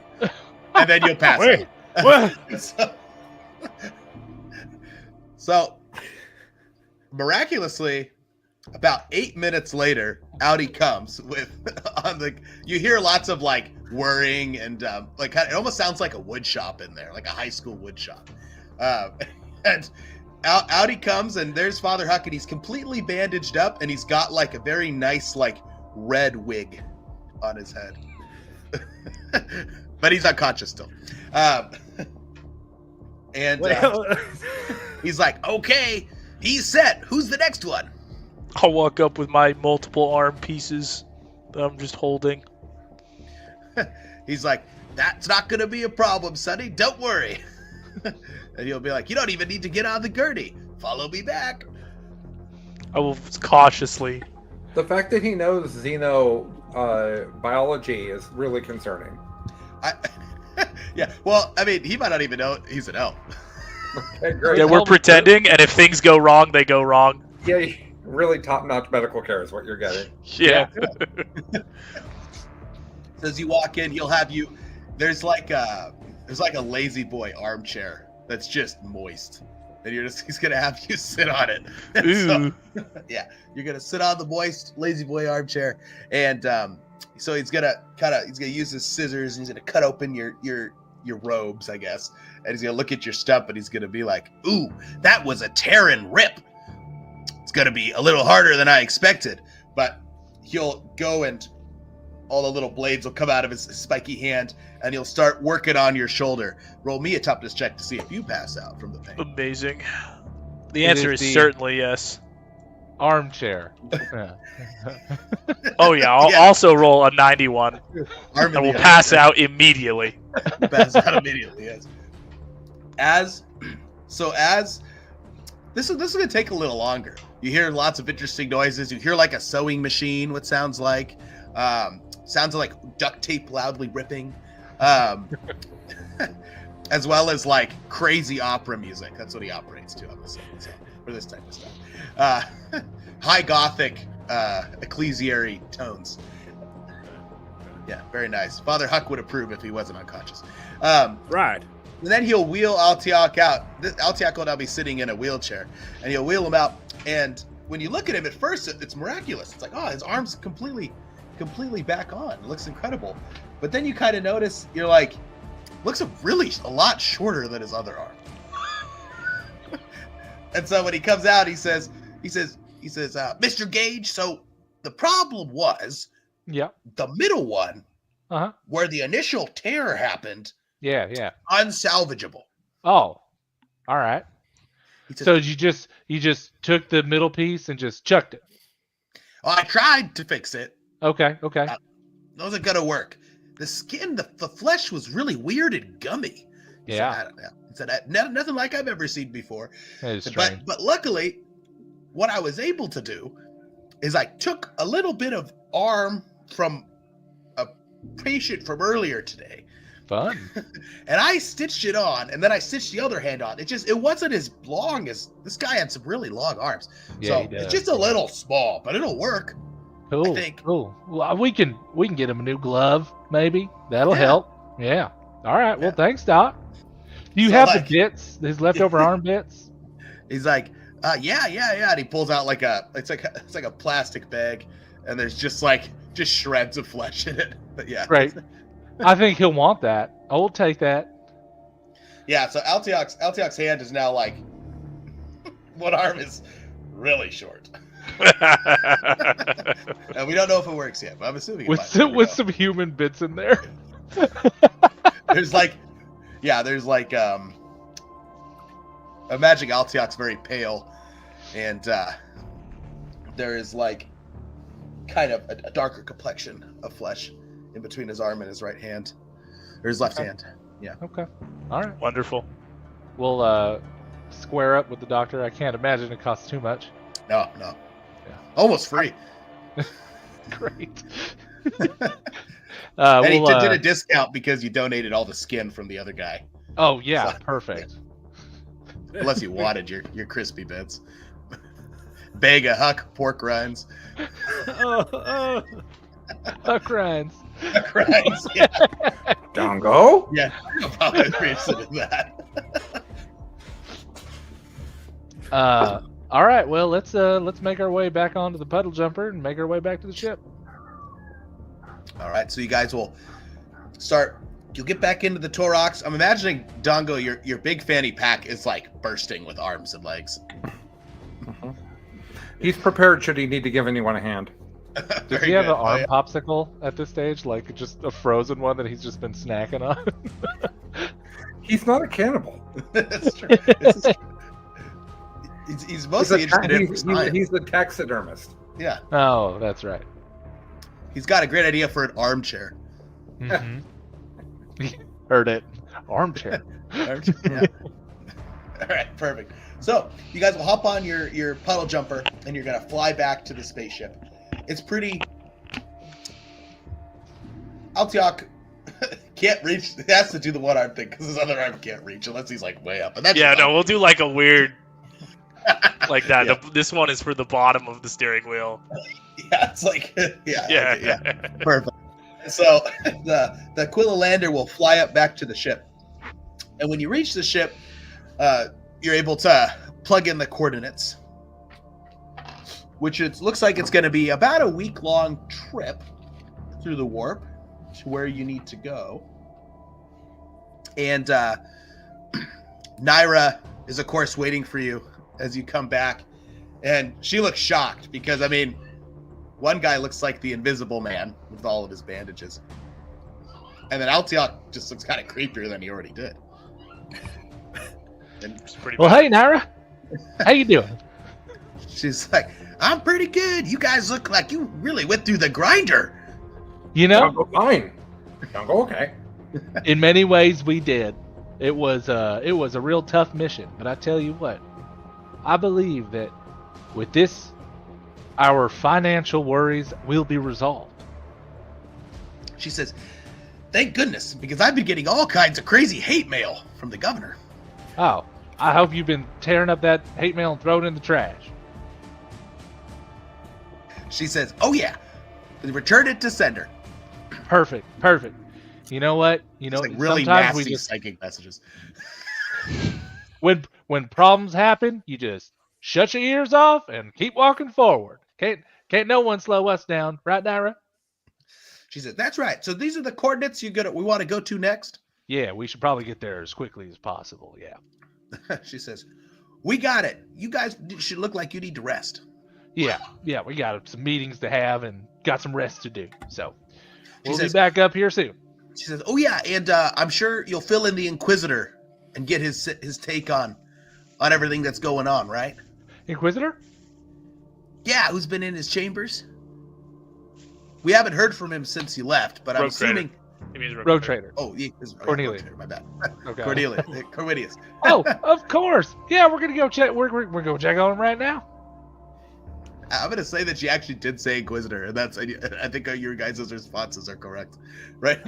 and then you'll pass Wait, out. what? So miraculously, about 8 minutes later, out he comes with you hear lots of like whirring and like it almost sounds like a wood shop in there, like a high school wood shop. And out he comes, and there's Father Huck, and he's completely bandaged up, and he's got like a very nice like red wig on his head. But he's unconscious still. And he's like, "Okay, he's set. Who's the next one?" I'll walk up with my multiple arm pieces that I'm just holding. He's like, "That's not going to be a problem, Sonny. Don't worry." And he'll be like, "You don't even need to get on the gurney. Follow me back." I will cautiously. The fact that he knows Xeno biology is really concerning. Yeah, well, I mean, he might not even know he's an elf. Okay, great. Yeah, we're pretending, and if things go wrong, they go wrong. Yeah, really top-notch medical care is what you're getting. Yeah. So as you walk in, there's like a lazy boy armchair that's just moist. and he's gonna have you sit on it. And Ooh. yeah, you're gonna sit on the moist lazy boy armchair, and so he's gonna use his scissors and he's gonna cut open your robes, I guess, and he's gonna look at your stump and he's gonna be like, "Ooh, that was a tearing rip. It's gonna be a little harder than I expected," but he'll go and all the little blades will come out of his spiky hand, and he'll start working on your shoulder. Roll me a toughness check to see if you pass out from the pain. Amazing. The It answer is is the- certainly yes. Armchair. Yeah. Oh yeah, I'll Yeah. also roll a 91 Arm in and we'll the pass arm. out immediately. Pass out immediately. Yes. As this is gonna take a little longer. You hear lots of interesting noises. You hear like a sewing machine. What sounds like duct tape loudly ripping, as well as like crazy opera music. That's what he operates to on this episode for this type of stuff. High Gothic ecclesiary tones. Yeah, very nice. Father Huck would approve if he wasn't unconscious. Right. And then he'll wheel Altiak out. Altiak will now be sitting in a wheelchair, and he'll wheel him out. And when you look at him at first, it's miraculous. It's like, oh, his arm's completely back on. It looks incredible. But then you kind of notice, you're like, looks a lot shorter than his other arm. And so when he comes out, he says, Mr. Gage, so the problem was Yeah. the middle one, Uh-huh. where the initial tear happened, Yeah. unsalvageable. Oh. All right. He said, So you just took the middle piece and just chucked it. I tried to fix it. Okay. It wasn't gonna work. The skin, the flesh was really weird and gummy. He said, Yeah. I don't know. He said, nothing like I've ever seen before. That is But strange. luckily, what I was able to do is I took a little bit of arm from a patient from earlier today, Fun. and I stitched it on, and then I stitched the other hand on. It wasn't as long as this guy had some really long arms. Yeah, So he does. it's just a little small, but it'll work. Cool. think. Cool. Well, we can get him a new glove, maybe. That'll Yeah. help. Yeah. All right. Well, Yeah. thanks, Doc. Do you So, have like- the bits? His leftover arm bits? He's like, yeah. And he pulls out it's like a plastic bag, and there's just shreds of flesh in it. But yeah. Great. I think he'll want that. I will take that. Yeah, so Altiak's hand is now like one arm is really short. And we don't know if it works yet, but I'm assuming it With might. There we go. some human bits in there. There's imagine Altiak's very pale, and there is like kind of a darker complexion of flesh in between his arm and his right hand, or his left Okay. hand. Okay. All right. Wonderful. We'll square up with the doctor. I can't imagine it costs too much. No, Yeah. almost free. Great. And he we'll, did a discount because you donated all the skin from the other guy, oh yeah, So- perfect. unless you wanted your crispy bits. Bag of Huck pork rinds. Oh. Huck rinds. Huck rinds, yeah. Dongo? Yeah, I'm probably interested in that. All right. Well, let's make our way back onto the puddle jumper and make our way back to the ship. All right, so you guys will start. You'll get back into the Torox. I'm imagining Dongo, your big fanny pack is like bursting with arms and legs. He's prepared should he need to give anyone a hand. Does Very he have good. an arm Oh, yeah. popsicle at this stage? Like just a frozen one that he's just been snacking on? He's not a cannibal. That's true. This is- He's mostly interested in science. He's a taxidermist. Yeah, Oh, that's right. he's got a great idea for an armchair. Mhm. Heard it. Armchair. Armchair, yeah. All right, perfect. So you guys will hop on your puddle jumper and you're gonna fly back to the spaceship. It's pretty. Altiak can't reach. He has to do the one arm thing because his other arm can't reach unless he's like way up. And that's Yeah, fine. no, we'll do like a weird like that. Yeah. This one is for the bottom of the steering wheel. Yeah, it's like Yeah. okay, yeah, perfect. So the Aquila lander will fly up back to the ship, and when you reach the ship, you're able to plug in the coordinates, which it looks like it's going to be about a week-long trip through the warp to where you need to go. And Naira is, of course, waiting for you as you come back. And she looks shocked because, I mean, one guy looks like the Invisible Man with all of his bandages. And then Altiok just looks kind of creepier than he already did. And It's pretty Well, bad. hey, Naira. How you doing? she's like, I'm pretty good. You guys look like you really went through the grinder. You Don't know, go fine. Don't go okay. in many ways we did. It was a real tough mission, but I tell you what, I believe that with this, our financial worries will be resolved. She says, thank goodness, because I've been getting all kinds of crazy hate mail from the governor. Oh, I hope you've been tearing up that hate mail and throwing it in the trash. She says, oh yeah, return it to sender. Perfect. You know what? You know, It's like really sometimes nasty we just psychic messages. when problems happen, you just shut your ears off and keep walking forward. Can't no one slow us down, right, Naira? She says, that's right. So these are the coordinates we want to go to next. Yeah, we should probably get there as quickly as possible. Yeah. She says, we got it. You guys should look like you need to rest. Yeah, we got some meetings to have and got some rest to do. So She we'll says- be back up here soon. She says, oh yeah, and I'm sure you'll fill in the Inquisitor and get his take on everything that's going on, right? Inquisitor? Yeah, who's been in his chambers? We haven't heard from him since he left, but I'm Rogue Trader. assuming. He means Road Trader. Oh, yeah, Cornelius. My bad. Okay. Cornelius. Oh, of course. Yeah, we're gonna go check. We're gonna check on him right now. I'm gonna say that she actually did say Inquisitor, and I think your guys' responses are correct, right?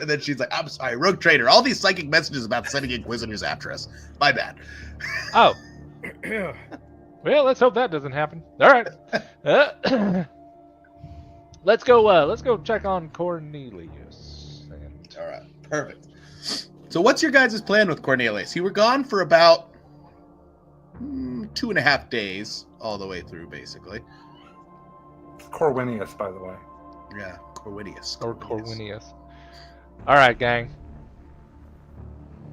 And then she's like, "I'm sorry, Rogue Trader. All these psychic messages about sending Inquisitors after us. My bad." Oh, well, let's hope that doesn't happen. All right. Let's go check on Cornelius. And All right, perfect. So, what's your guys' plan with Cornelius? You were gone for about 2.5 days, all the way through, basically. It's Corwinius, by the way. Yeah, Cornelius. or Corwinius. All right, gang.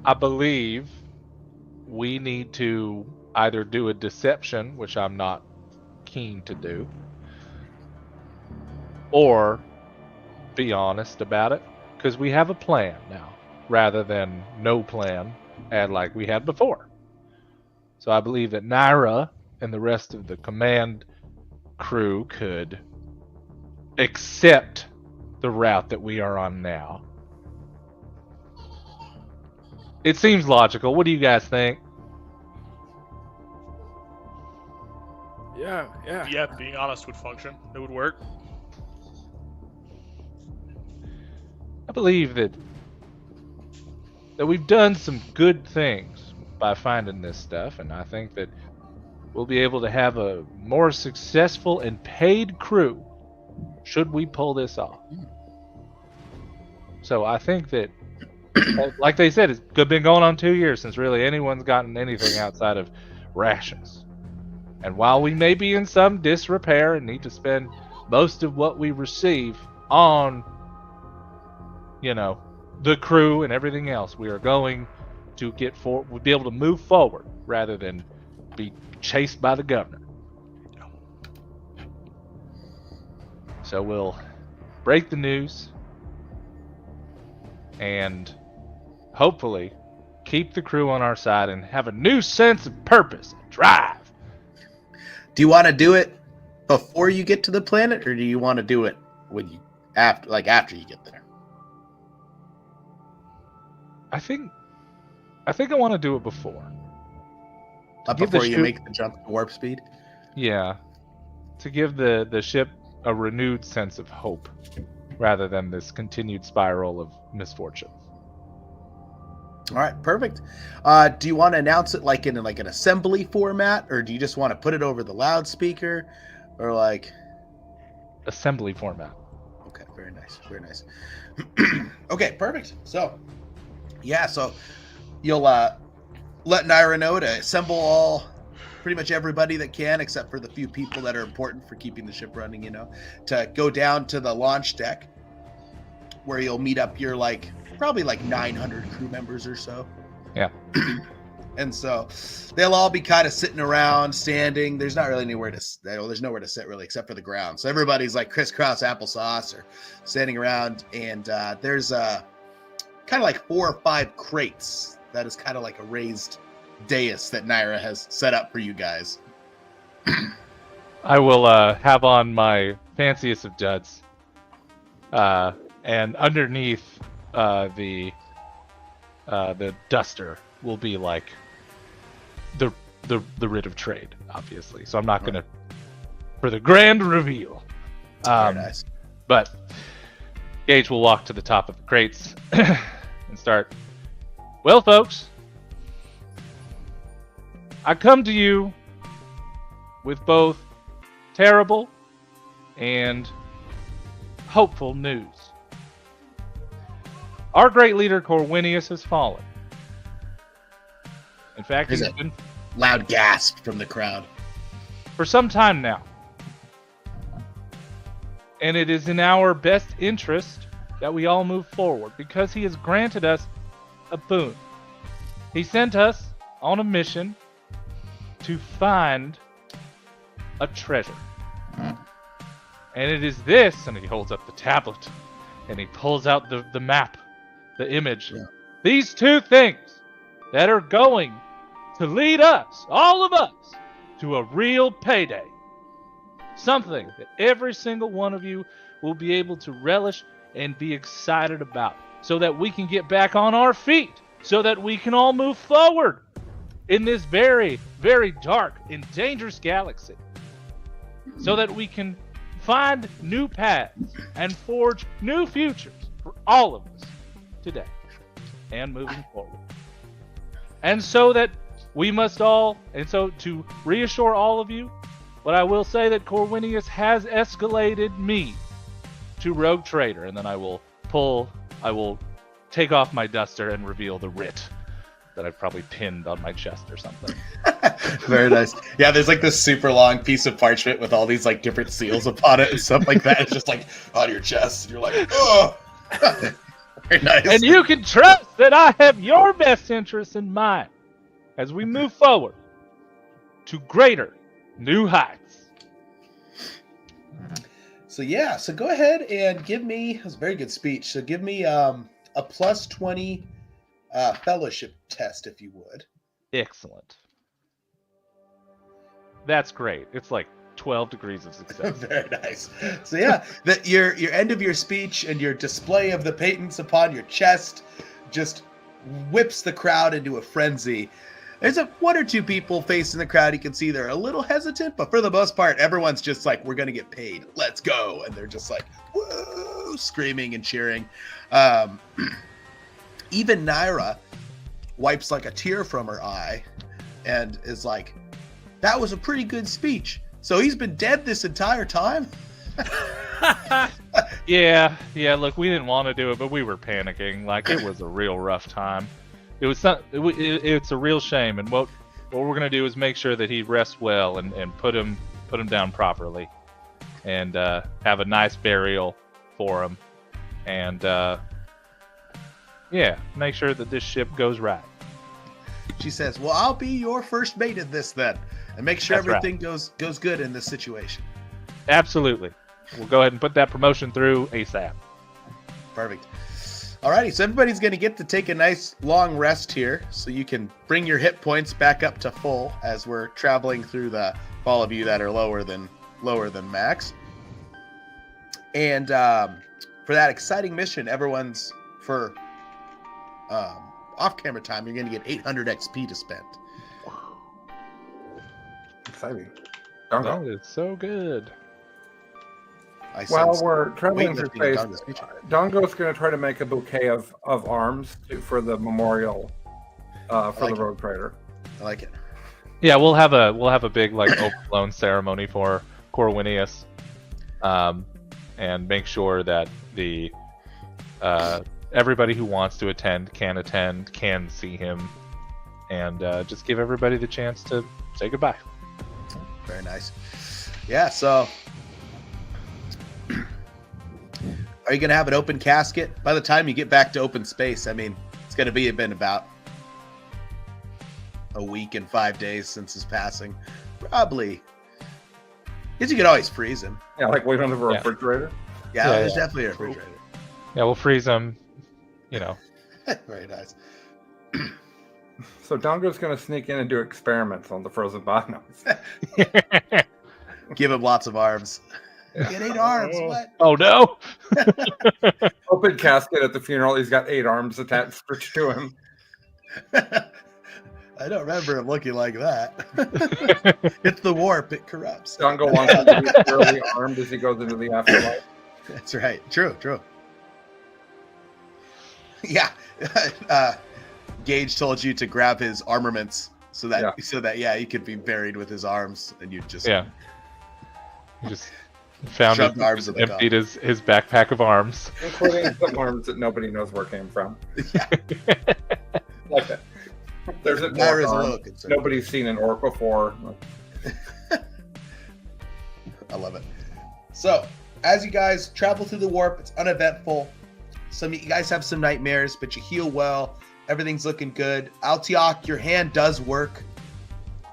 I believe we need to either do a deception, which I'm not keen to do, or be honest about it, because we have a plan now, rather than no plan, and like we had before. So I believe that Naira and the rest of the command crew could accept the route that we are on now. It seems logical. What do you guys think? Yeah. Yeah, being honest would function. It would work. I believe that we've done some good things by finding this stuff, and I think that we'll be able to have a more successful and paid crew should we pull this off. So I think that, like they said, it's been going on 2 years since really anyone's gotten anything outside of rations. And while we may be in some disrepair and need to spend most of what we receive on, the crew and everything else, we are going to we'll be able to move forward rather than be chased by the governor. So we'll break the news and hopefully keep the crew on our side and have a new sense of purpose and drive. Do you want to do it before you get to the planet, or do you want to do it after you get there? I think I want to do it before. give the Before you ship- make the jump to warp speed? Yeah. To give the ship a renewed sense of hope rather than this continued spiral of misfortune. All right, perfect. Do you want to announce it like in an assembly format, or do you just want to put it over the loudspeaker, or like? Assembly format. Okay, very nice, very nice. Okay, perfect. So, yeah, so you'll let Naira know to assemble pretty much everybody that can, except for the few people that are important for keeping the ship running, to go down to the launch deck where you'll meet up your probably 900 crew members or so. Yeah. And so they'll all be kind of sitting around, standing. There's not really anywhere there's nowhere to sit really except for the ground. So everybody's like crisscross applesauce or standing around. And there's kind of 4 or 5 crates. That is kind of like a raised dais that Naira has set up for you guys. I will have on my fanciest of duds. And underneath the duster will be the writ of trade, obviously. So I'm not gonna for the grand reveal. Very nice. But Gage will walk to the top of the crates and start. Well, folks, I come to you with both terrible and hopeful news. Our great leader Corwinius has fallen. In fact, he's been Loud gasp from the crowd. for some time now. And it is in our best interest that we all move forward because he has granted us a boon. He sent us on a mission to find a treasure. And it is this, and he holds up the tablet, and he pulls out the map, the image. Yeah. These 2 things that are going to lead us, all of us, to a real payday. Something that every single one of you will be able to relish and be excited about, so that we can get back on our feet, so that we can all move forward in this very, very dark and dangerous galaxy, so that we can find new paths and forge new futures for all of us today and moving forward. And so that we must all, and so to reassure all of you, but I will say that Corwinius has escalated me to Rogue Trader, and then I will take off my duster and reveal the writ that I've probably pinned on my chest or something. Very nice. Yeah, there's this super long piece of parchment with all these different seals upon it and stuff like that. It's just on your chest, and you're like, oh. Very nice. And you can trust that I have your best interests in mind as we move forward to greater new heights. So go ahead and give me, it was a very good speech. So give me a plus 20 fellowship test, if you would. Excellent. That's great. It's 12 degrees of success. Very nice. So your end of your speech and your display of the patents upon your chest just whips the crowd into a frenzy. There's 1 or 2 people facing the crowd. You can see they're a little hesitant, but for the most part, everyone's just we're going to get paid. Let's go. And they're just whoa, screaming and cheering. Even Naira wipes a tear from her eye and is that was a pretty good speech. So he's been dead this entire time? Yeah, look, we didn't want to do it, but we were panicking. It was a real rough time. It's a real shame, and what we're going to do is make sure that he rests well and put him down properly and have a nice burial for him. And make sure that this ship goes right. She says, well, I'll be your first mate in this then, and make sure That's everything right. goes good in this situation. Absolutely. We'll go ahead and put that promotion through ASAP. Perfect. Alrighty, so everybody's going to get to take a nice long rest here, so you can bring your hit points back up to full as we're traveling through all of you that are lower than max. And for that exciting mission, everyone's for off-camera time, you're going to get 800 XP to spend. Exciting. That is so good. While we're traveling through weightlifting space, Dongo's speech. Dongo's going to try to make a bouquet of arms for the memorial for like the Rogue Trader. I like it. Yeah, we'll have a big overblown ceremony for Corwinius, and make sure that the everybody who wants to attend can see him and just give everybody the chance to say goodbye. Very nice. Yeah, so are you going to have an open casket? By the time you get back to open space, I mean, it's going to been about a week and 5 days since his passing. Probably. Because you could always freeze him. Yeah, like we don't have a Yeah. refrigerator. Yeah, Yeah, there's yeah. definitely a refrigerator. Yeah, we'll freeze them. You know. Very nice. So Dongo's going to sneak in and do experiments on the frozen bonos. Give him lots of arms. Get 8 arms. What? Oh no! Open casket at the funeral. He's got 8 arms attached to him. I don't remember him looking like that. It's the warp. It corrupts. Dongo wants him to be thoroughly armed as he goes into the afterlife. That's right. True. Yeah. Gage told you to grab his armaments so that he could be buried with his arms, and you just Yeah. He just found Shoved his, arms in the emptied his backpack of arms. Including some arms that nobody knows where came from. Yeah. Like that. There's an Myra's orc a arm. little concerned. Nobody's seen an orc before. I love it. So, as you guys travel through the warp, it's uneventful. Some of you guys have some nightmares, but you heal well. Everything's looking good. Altiok, your hand does work.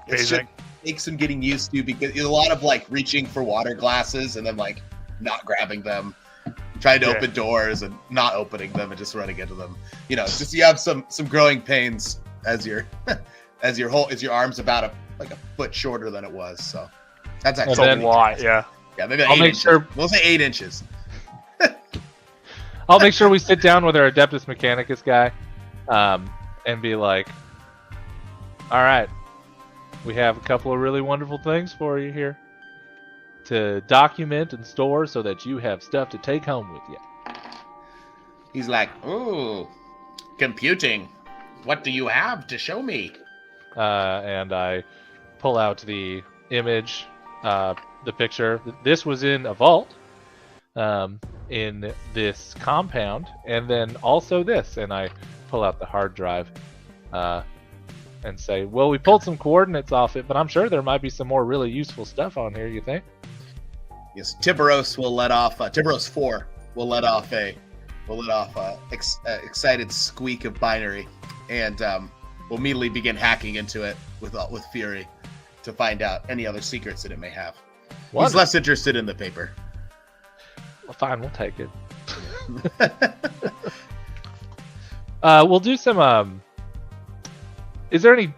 It's just Amazing. takes some getting used to because there's a lot of like reaching for water glasses and then like not grabbing them, trying to Yeah. open doors and not opening them and just running into them. You know, it's just you have some growing pains as your arm's about a foot shorter than it was. So that's And actually then- A lot, yeah. yeah, maybe I'll 8 make inches. sure- We'll say 8 inches. I'll make sure we sit down with our Adeptus Mechanicus guy, and be like, "All right, we have a couple of really wonderful things for you here to document and store, so that you have stuff to take home with you." He's like, ooh, computing. What do you have to show me? And I pull out the image, the picture. This was in a vault, in this compound, and then also this. And I pull out the hard drive, and say, "Well, we pulled some coordinates off it, but I'm sure there might be some more really useful stuff on here. You think?" Yes, Tiberos will let off. Tiberos 4 will let off excited squeak of binary, and will immediately begin hacking into it with fury to find out any other secrets that it may have. He's Wonderful. less interested in the paper. Well, fine, we'll take it. We'll do some. Is there any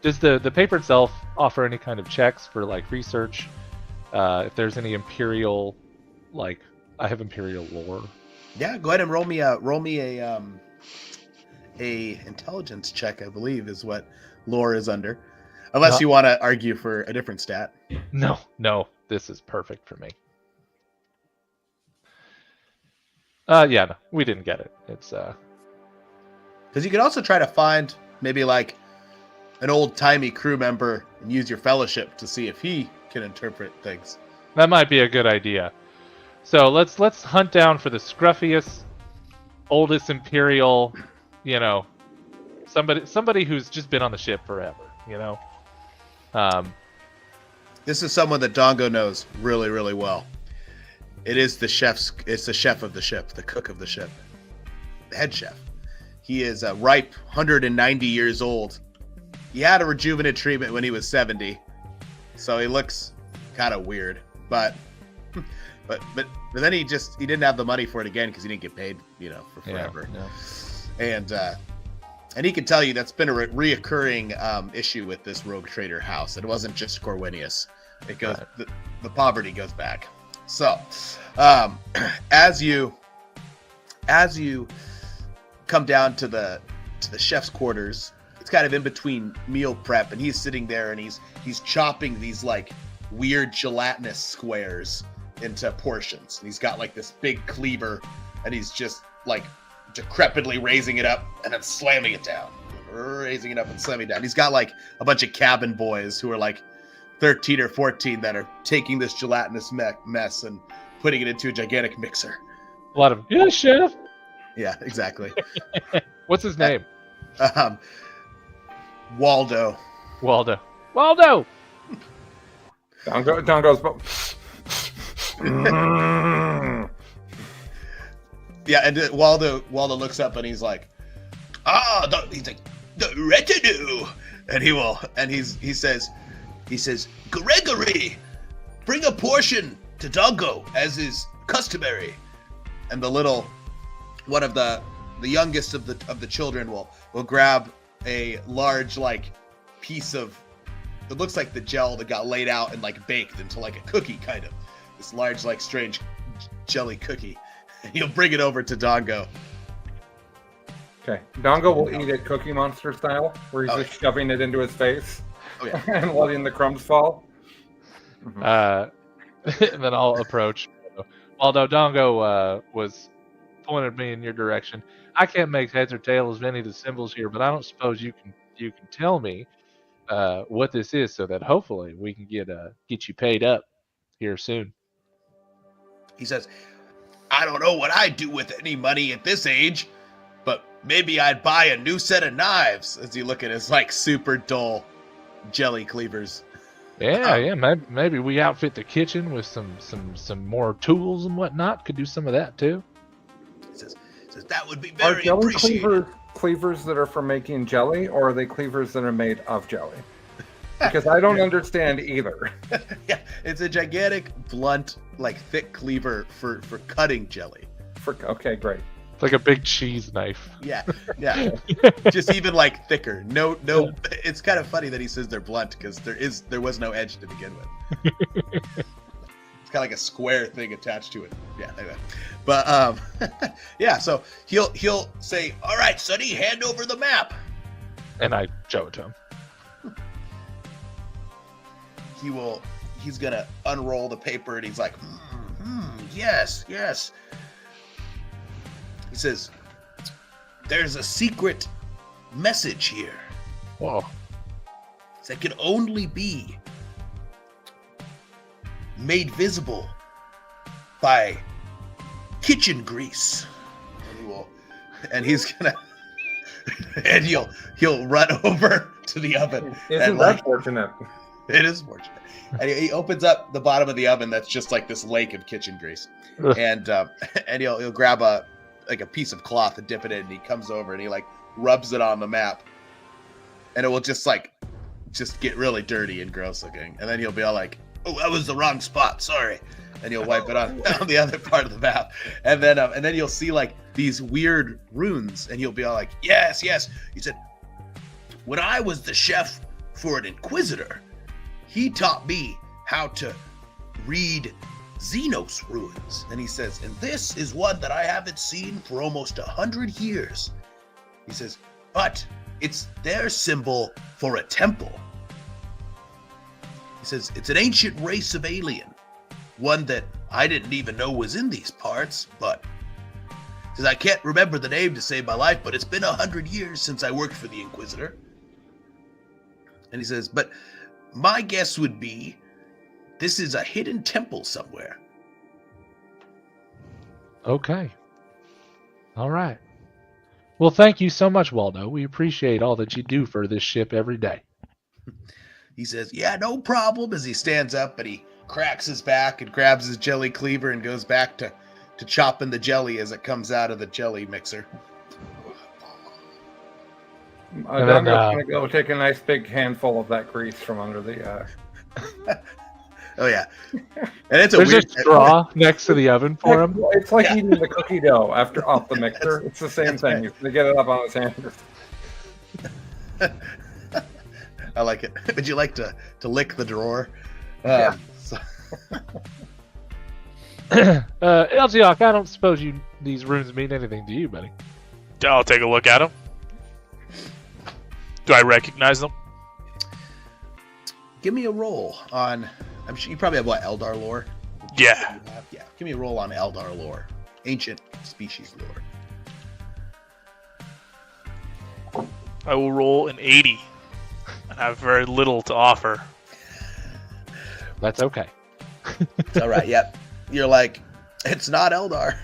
does the paper itself offer any kind of checks for research? If there's any imperial, I have imperial lore. Yeah, go ahead and roll me a intelligence check. I believe is what lore is under, unless you want to argue for a different stat. No, this is perfect for me. Yeah, no, we didn't get it. It's Because you could also try to find maybe an old-timey crew member and use your fellowship to see if he can interpret things. that might be a good idea. So let's hunt down for the scruffiest, oldest imperial, somebody who's just been on the ship forever, This is someone that Dongo knows really, really well. It's the chef of the ship, the cook of the ship, the head chef. He is a ripe 190 years old. He had a rejuvenate treatment when he was 70, so he looks kind of weird. But then he didn't have the money for it again because he didn't get paid, for forever. Yeah. And he can tell you that's been a reoccurring issue with this rogue trader house. It wasn't just Corwinius. It goes the poverty goes back. So, as you come down to the chef's quarters, it's kind of in between meal prep, and he's sitting there and he's chopping these weird gelatinous squares into portions. And he's got this big cleaver, and he's just decrepitly raising it up and then slamming it down, raising it up and slamming it down. He's got a bunch of cabin boys who are 13 or 14 that are taking this gelatinous mess and putting it into a gigantic mixer. A lot of yeah, chef. Yeah, exactly. What's his name? Waldo. Waldo. Don goes, Yeah, and Waldo looks up and he's like, he's like, the retinue, and he says, Gregory, bring a portion to Dongo as is customary, and one of the youngest of the children will grab a large like piece of, it looks like the gel that got laid out and like baked into like a cookie kind of, this large like strange jelly cookie. He'll bring it over to Dongo. okay. Dongo will eat it Cookie Monster style, where he's just shoving it into his face Oh yeah. and letting the crumbs fall. And then I'll approach. Although Dongo was pointed me in your direction. I can't make heads or tails of any of the symbols here, but I don't suppose you can tell me what this is, so that hopefully we can get you paid up here soon. He says, I don't know what I'd do with any money at this age, but maybe I'd buy a new set of knives, as you look at his like super dull jelly cleavers. Yeah, maybe we outfit the kitchen with some more tools and whatnot. Could do some of that too. He says that would be Are very jelly appreciated. cleavers that are for making jelly, or are they cleavers that are made of jelly? Because I don't understand either. Yeah, it's a gigantic, blunt, like thick cleaver for cutting jelly. Okay, great. It's like a big cheese knife. Yeah, just even like thicker. No. It's kind of funny that he says they're blunt because there was no edge to begin with. It's kind of like a square thing attached to it. Yeah, anyway. But yeah. So he'll say, "All right, Sonny, hand over the map." And I show it to him. He's gonna unroll the paper and he's like, yes. He says, there's a secret message here Whoa. that can only be made visible by kitchen grease. And he'll run over to the oven. Isn't that fortunate? It is fortunate. And he opens up the bottom of the oven that's just like this lake of kitchen grease. And he'll grab a piece of cloth and dip it in, and he comes over and he like rubs it on the map. And it will just get really dirty and gross looking. And then he'll be all like, "Oh, that was the wrong spot, sorry." And he'll wipe it on the other part of the map. And then you'll see like these weird runes, and he'll be all like, yes. He said, when I was the chef for an inquisitor, he taught me how to read Xenos runes. And he says, and this is one that I haven't seen for almost 100 years. He says, but it's their symbol for a temple. He says, it's an ancient race of alien, one that I didn't even know was in these parts, but he says, I can't remember the name to save my life, but it's been 100 years since I worked for the Inquisitor. And he says, but my guess would be this is a hidden temple somewhere. Okay. All right. Well, thank you so much, Waldo. We appreciate all that you do for this ship every day. He says, yeah, no problem, as he stands up and he cracks his back and grabs his jelly cleaver and goes back to chopping the jelly as it comes out of the jelly mixer. I'm going to go take a nice big handful of that grease from under the... Oh, yeah. And it's There's a straw next to the oven for him. It's like eating the cookie dough off the mixer. It's the same thing. They get it up on his hand. I like it. Would you like to lick the drawer? Yeah. Elgiok, I don't suppose these runes mean anything to you, buddy. I'll take a look at them. Do I recognize them? Give me a roll on... I'm sure you probably have, Eldar lore? Yeah. Yeah, give me a roll on Eldar lore. Ancient species lore. I will roll an 80 and have very little to offer. That's okay. It's all right, yep. You're like, it's not Eldar.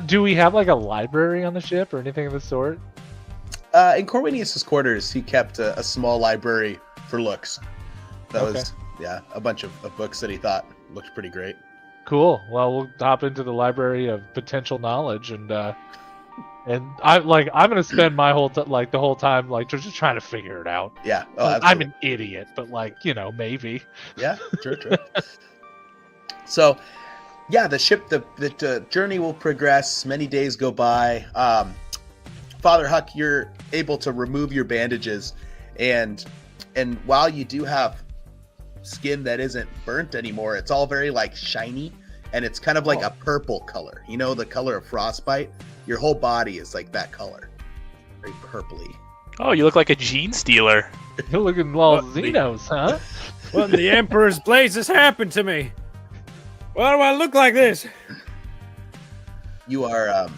Do we have like a library on the ship or anything of the sort? in Corwinius's quarters, he kept a small library for looks. That Okay. was a bunch of books that he thought looked pretty great. Cool. Well, we'll hop into the library of potential knowledge, and I'm gonna spend my the whole time just trying to figure it out. Yeah. Oh, I'm absolutely. an idiot, but maybe. Yeah, true. So, yeah, the journey will progress. Many days go by. Father Huck, you're able to remove your bandages, and while you do have skin that isn't burnt anymore, it's all very shiny, and it's kind of like a purple color. You know, the color of frostbite. Your whole body is like that color, very purpley. Oh, you look like a gene stealer. You're looking all What the- Xenos, huh? What in the Emperor's place has happened to me? Why do I look like this? You are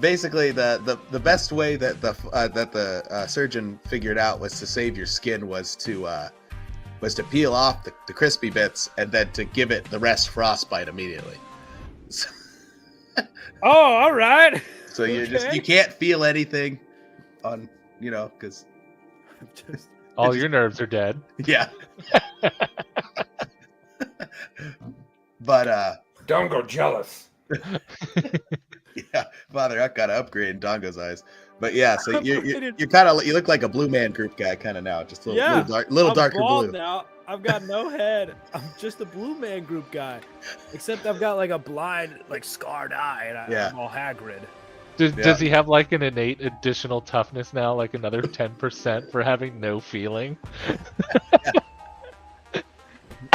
basically the best way that the surgeon figured out was to save your skin was to peel off the crispy bits and then to give it the rest frostbite immediately. Oh, all right. So you Okay. can't feel anything on because All your nerves are dead. yeah. But Don't go jealous. yeah, Father Huck got an upgrade in Dongo's eyes. But yeah, so you Upgraded. kind of look like a Blue Man Group guy kind of now, just a little I'm darker bald blue. now. I've got no head. I'm just a Blue Man Group guy, except I've got a blind, scarred eye, and Yeah. I'm all Hagrid. Does he have an innate additional toughness now, another 10% for having no feeling?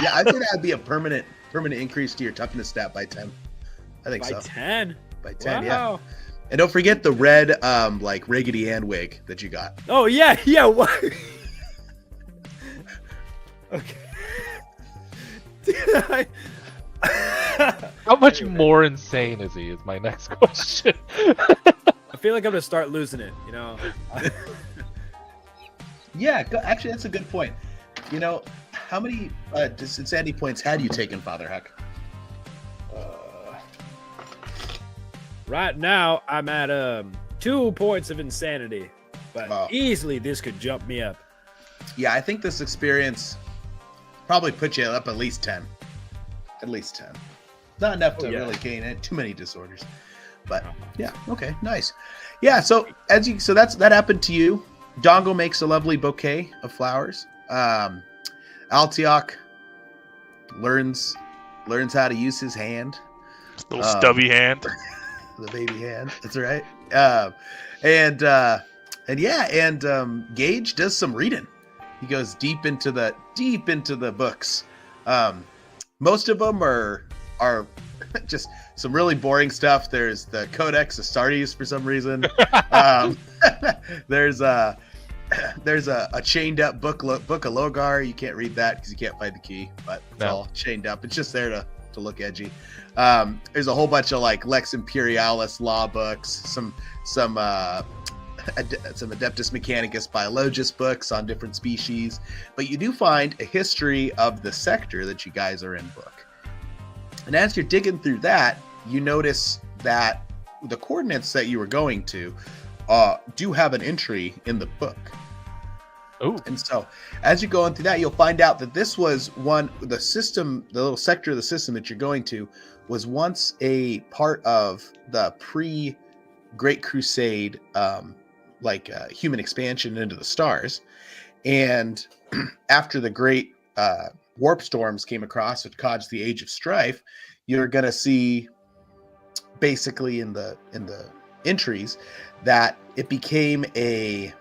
Yeah, I think that'd be a permanent increase to your toughness stat by 10. I think By so. 10. By 10, yeah. Wow. And don't forget the red Raggedy Ann wig that you got. Oh yeah. What? Okay. How much more insane is he? Is my next question. I feel like I'm gonna start losing it. Yeah, actually, that's a good point. How many insanity points had you taken, Father Huck? Right now, I'm at 2 points of insanity, but Oh. easily this could jump me up. Yeah, I think this experience probably put you up at least 10. At least 10. Not enough to yeah. really gain it. Too many disorders. But yeah, okay, nice. Yeah, so that happened to you. Dongo makes a lovely bouquet of flowers. Altiok learns how to use his hand. Little stubby hand. The baby hand. That's right. And Gage does some reading. He goes deep into the books. Most of them are just some really boring stuff. There's the Codex Astartes for some reason. There's a chained up book of Logar. You can't read that because you can't find the key, but it's all chained up. It's just there to look edgy. There's a whole bunch of Lex Imperialis law books, some Adeptus Mechanicus Biologus books on different species, but you do find a history of the sector that you guys are in book. And as you're digging through that, you notice that the coordinates that you were going to do have an entry in the book. Oh, And so as you're going through that, you'll find out that this was the little sector of the system that you're going to was once a part of the pre-Great Crusade human expansion into the stars. And after the great warp storms came across, which caused the Age of Strife, you're going to see basically in the entries that it became a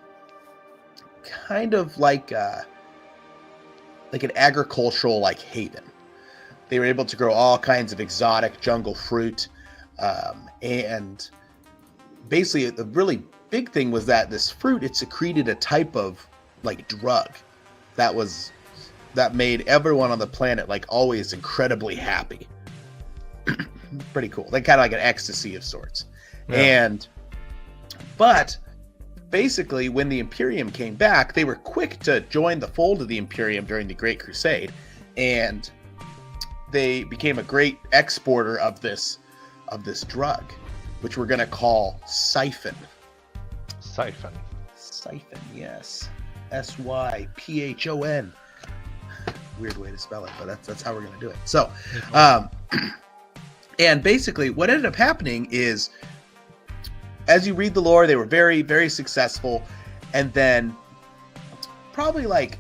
kind of like an agricultural haven. They were able to grow all kinds of exotic jungle fruit, and basically the really big thing was that this fruit, it secreted a type of drug that made everyone on the planet always incredibly happy. Pretty cool. They kind of like an ecstasy of sorts. Yeah. But basically when the Imperium came back, they were quick to join the fold of the Imperium during the Great Crusade, and they became a great exporter of this drug, which we're going to call Siphon. Siphon. Siphon, yes. Syphon. Weird way to spell it, but that's how we're gonna do it. So, and basically, what ended up happening is, as you read the lore, they were very, very successful, and then probably like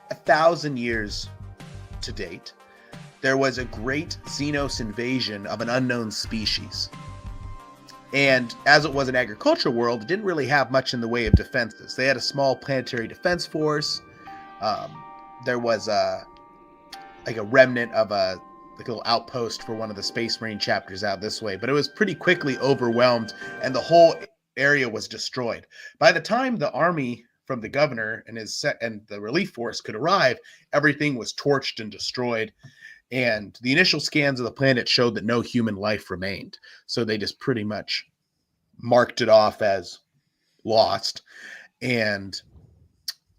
1,000 years to date, there was a great Xenos invasion of an unknown species. And as it was an agricultural world, it didn't really have much in the way of defenses. They had a small planetary defense force. There was a remnant of a little outpost for one of the Space Marine chapters out this way, but it was pretty quickly overwhelmed, and the whole area was destroyed. By the time the army from the governor and the relief force could arrive, everything was torched and destroyed. And the initial scans of the planet showed that no human life remained. So they just pretty much marked it off as lost. And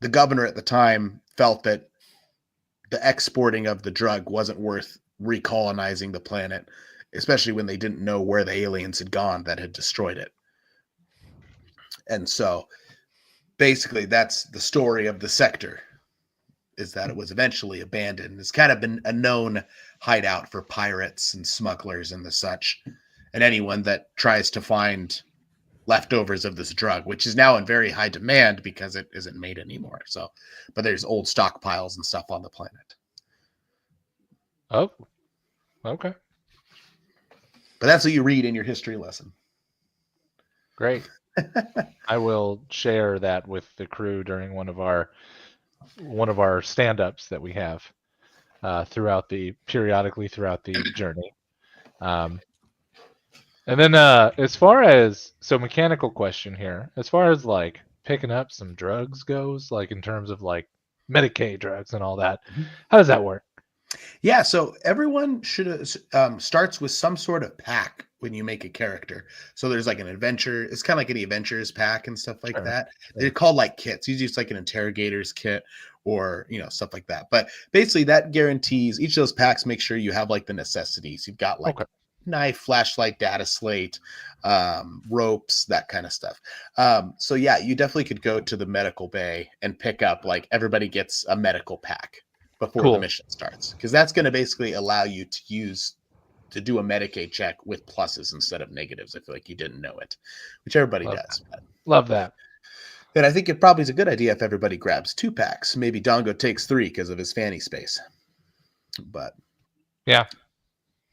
the governor at the time felt that the exporting of the drug wasn't worth recolonizing the planet, especially when they didn't know where the aliens had gone that had destroyed it. And so basically that's the story of the sector, is that it was eventually abandoned. It's kind of been a known hideout for pirates and smugglers and the such, and anyone that tries to find leftovers of this drug, which is now in very high demand because it isn't made anymore. So, but there's old stockpiles and stuff on the planet. Oh, okay. But that's what you read in your history lesson. Great. I will share that with the crew during one of our stand-ups that we have periodically throughout the journey. And then as far as, so mechanical question here, as far as like picking up some drugs goes, like in terms of like Medicaid drugs and all that, how does that work? Yeah, so everyone should starts with some sort of pack when you make a character. So there's like an adventure. It's kind of like an adventures pack and stuff like that. They're called like kits. Usually it's like an interrogator's kit or, stuff like that. But basically that guarantees each of those packs make sure you have like the necessities. You've got like knife, flashlight, data slate, ropes, that kind of stuff. So yeah, you definitely could go to the medical bay and pick up, like, everybody gets a medical pack before the mission starts, because that's going to basically allow you to do a Medicaid check with pluses instead of negatives. I feel like you didn't know it, which everybody does. Love that. And I think it probably is a good idea if everybody grabs 2 packs. Maybe Dongo takes 3 because of his fanny space. But yeah,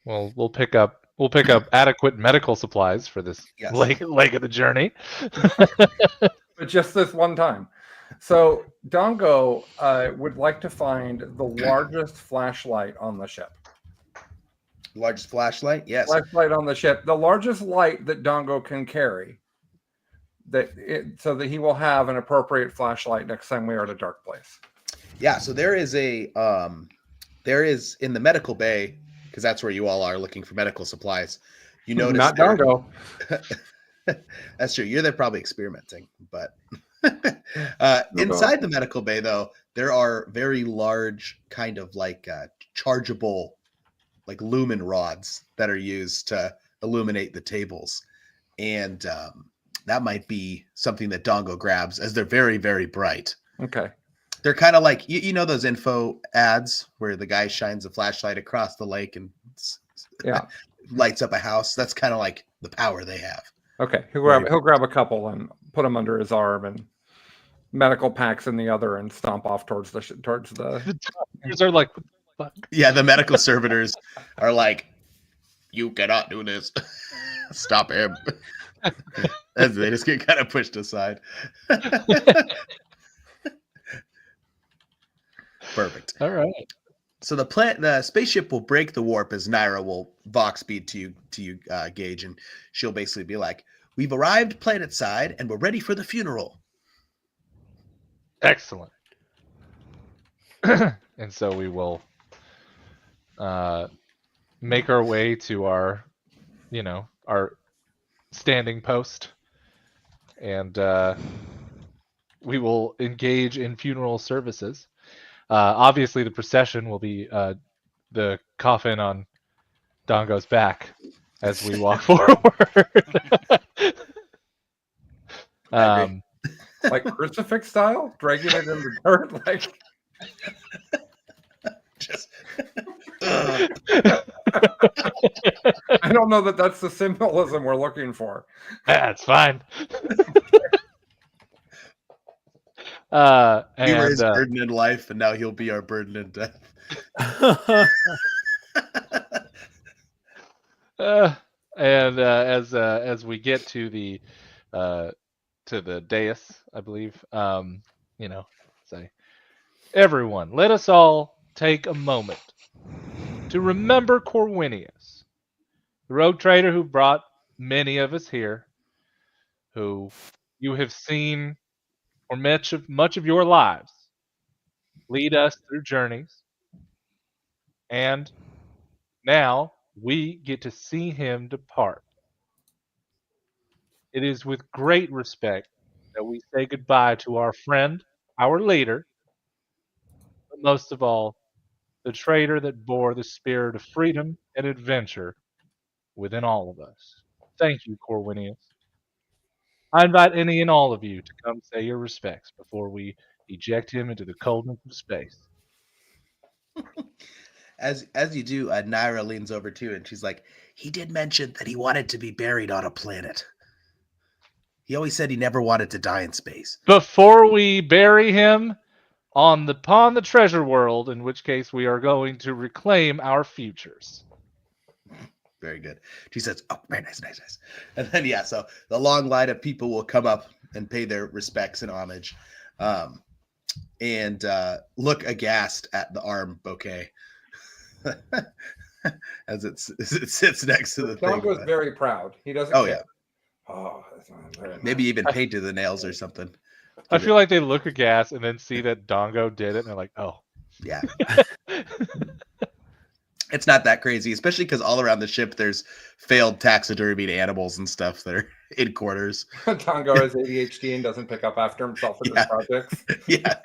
well, we'll pick up adequate medical supplies for this leg of the journey. But just this one time. So Dongo would like to find the largest flashlight on the ship. Largest flashlight? Yes. Flashlight on the ship. The largest light that Dongo can carry. So that he will have an appropriate flashlight next time we are at a dark place. Yeah, so there is in the medical bay, because that's where you all are looking for medical supplies. You notice not Dongo. That's true. You're there probably experimenting, but inside the medical bay, though, there are very large kind of like chargeable, like lumen rods that are used to illuminate the tables. And that might be something that Dongo grabs, as they're very, very bright. Okay. They're kind of like, you know those info ads where the guy shines a flashlight across the lake and lights up a house? That's kind of like the power they have. Okay. He'll grab a couple and put them under his arm, and medical packs in the other, and stomp off towards the These are like, fuck. Yeah, the medical servitors are like, you cannot do this. Stop him. As they just get kind of pushed aside. Perfect. All right. So the spaceship will break the warp as Naira will Vox speed to you, Gage, and she'll basically be like, "We've arrived planetside and we're ready for the funeral." Excellent. And so we will make our way to our standing post, and we will engage in funeral services. Obviously, the procession will be the coffin on Dongo's back as we walk forward. I agree. Like crucifix style, dragging it in the dirt. Like Just I don't know that that's the symbolism we're looking for. That's fine. we were his And burden in life, and now he'll be our burden in death. as we get to the dais, I believe, say, everyone, let us all take a moment to remember Corwinius, the rogue trader who brought many of us here, who you have seen for much of your lives lead us through journeys, and now we get to see him depart. It is with great respect that we say goodbye to our friend, our leader, but most of all, the trader that bore the spirit of freedom and adventure within all of us. Thank you, Corwinius. I invite any and all of you to come say your respects before we eject him into the coldness of space. As you do, Naira leans over too, and she's like, "He did mention that he wanted to be buried on a planet. He always said he never wanted to die in space." Before we bury him upon the treasure world, in which case we are going to reclaim our futures. Very good. She says, "Oh, very nice. And then, yeah, so the long line of people will come up and pay their respects and homage, and look aghast at the arm bouquet as it sits next to the thing. Dongo's very proud. He doesn't. Oh, care. yeah. Oh, that's not very nice. Maybe even painted the nails or something. I feel like they look aghast and then see that Dongo did it, and they're like, "Oh, Yeah. It's not that crazy, especially because all around the ship there's failed taxidermied animals and stuff that are in quarters. Dongo has ADHD and doesn't pick up after himself in his projects. Yeah.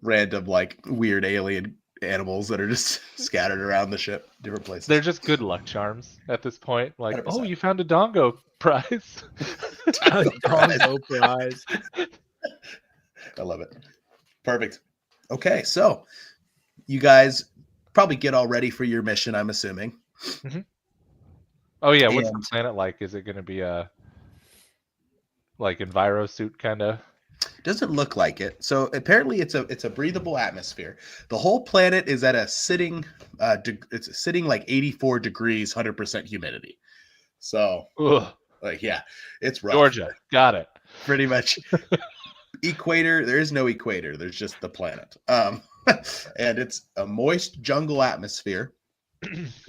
Random, like, weird alien animals that are just scattered around the ship, different places. they're just good luck charms at this point." Like, 100%. "Oh, you found a Dongo prize." Dongo prize. I love it. Perfect. Okay, so you guys probably get all ready for your mission, I'm assuming. Oh yeah, what's the And- planet like? Is it going to be a like Enviro suit kind of? Doesn't look like it. So apparently it's a breathable atmosphere. The whole planet is at a sitting it's sitting like 84 degrees, 100% humidity. So like, yeah, it's rough. Georgia, got it. Pretty much. Equator, there is no equator. There's just the planet. And it's a moist jungle atmosphere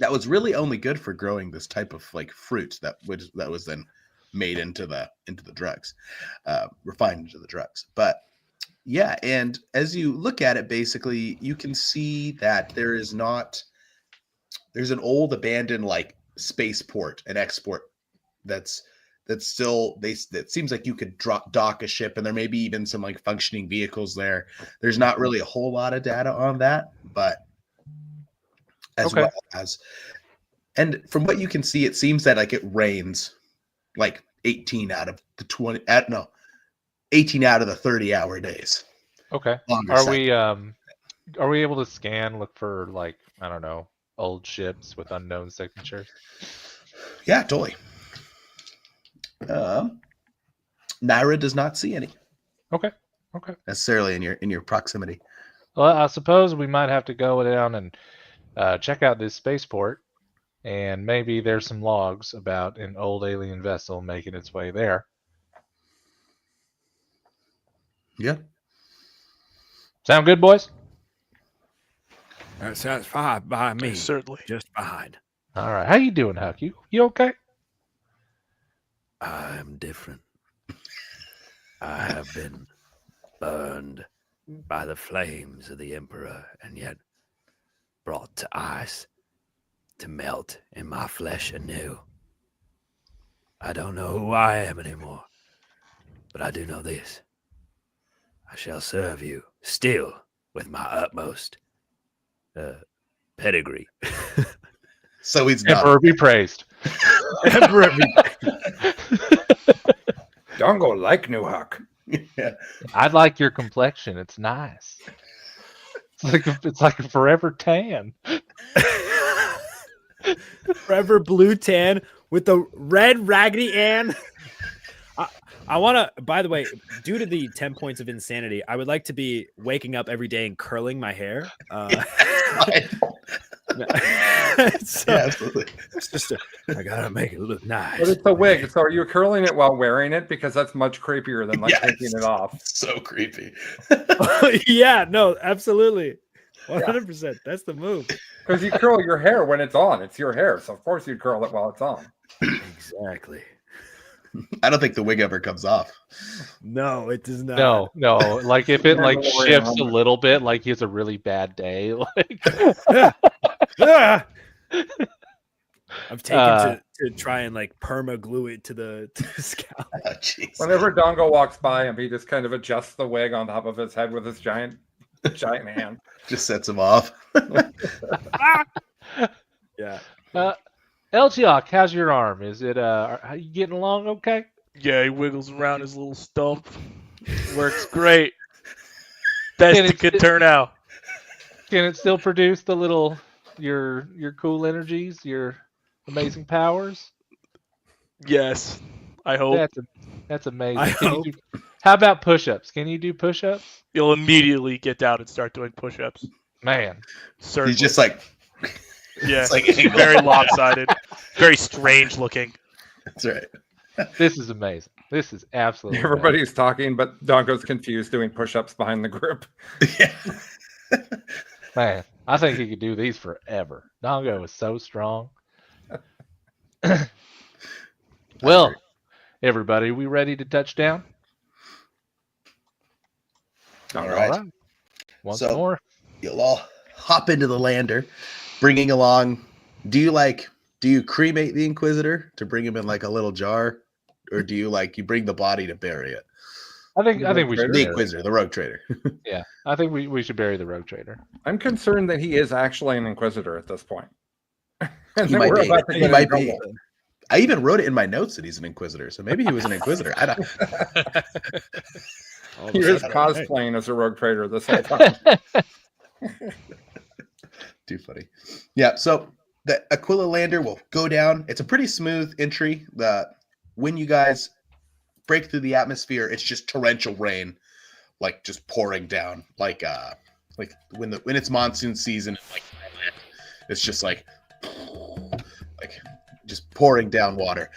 that was really only good for growing this type of like fruit that was then made into the drugs, refined into the drugs. But yeah, and as you look at it, basically you can see that there's an old abandoned like spaceport and export that's still that seems like you could dock a ship, and there may be even some like functioning vehicles there. There's not really a whole lot of data on that, but as Okay. well as, and from what you can see, it seems that like it rains like 18 out of the 30-hour days. Okay. Longer Are cycle. we able to scan, look for like, I don't know, old ships with unknown signatures? Yeah, totally. Naira does not see any Okay. necessarily in your proximity. Well, I suppose we might have to go down and check out this spaceport, and maybe there's some logs about an old alien vessel making its way there. Yeah. Sound good, boys? That sounds fine by me. Certainly. Just fine. All right. How you doing, Huck? You okay? I am different. I have been burned by the flames of the Emperor and yet brought to ice to melt in my flesh anew. I don't know who I am anymore, but I do know this. I shall serve you still with my utmost pedigree. So he's not. Emperor be praised. Emperor Dongo like New Huck. Yeah. I like your complexion. It's nice. It's like a forever tan. Forever blue tan with the red Raggedy Ann. I want to, by the way, due to the 10 points of insanity, I would like to be waking up every day and curling my hair. So, Yeah, absolutely. it's just I gotta make it look nice. But it's a wig, so are you curling it while wearing it? Because that's much creepier than like Yes. taking it off. So creepy. Yeah, no, absolutely. 100%. That's the move. Because you curl your hair when it's on. It's your hair, so of course you'd curl it while it's on. Exactly. I don't think the wig ever comes off. No, it does not. No. Like if it like Mandalorian shifts a armor. little bit, like he has a really bad day. Like Ah! I've taken Uh, to try and like perma glue it to the scalp. Oh, jeez. Whenever Dongo walks by him, he just kind of adjusts the wig on top of his head with his giant hand. Just sets him off. Yeah. Eltiok, how's your arm? Is it are you getting along okay? Yeah, he wiggles around his little stump. Works great. Best And it could turn out. Can it still produce the little your cool energies, your amazing powers? Yes, I hope. That's amazing. I Can you hope. do- how about push-ups? Can you do push-ups? You'll immediately get down and start doing push-ups. Man, Certainly. He's just like, yeah, it's like it's very lopsided, very strange looking. that's right. this is amazing. This is absolutely amazing. Everybody's talking, but Dongo's confused doing push-ups behind the group. Yeah. Man, I think he could do these forever. Dongo is so strong. Well, everybody, we ready to touch down? All right. Once So- more. You'll all hop into the lander, bringing along. Do you cremate the Inquisitor to bring him in like a little jar, or do you bring the body to bury it? I think we should The bury it. Inquisitor, the Rogue Trader. Yeah, I think we should bury the Rogue Trader. I'm concerned that he is actually an Inquisitor at this point. And He then might we're be. about to He get in might be. trouble. I even wrote it in my notes that he's an Inquisitor, so maybe he was an Inquisitor. I don't. All of He a is sudden, cosplaying as a rogue trader this whole time. Too funny. Yeah, so the Aquila lander will go down. It's a pretty smooth entry. When you guys break through the atmosphere, it's just torrential rain, like just pouring down, like when it's monsoon season, like it's just like just pouring down water.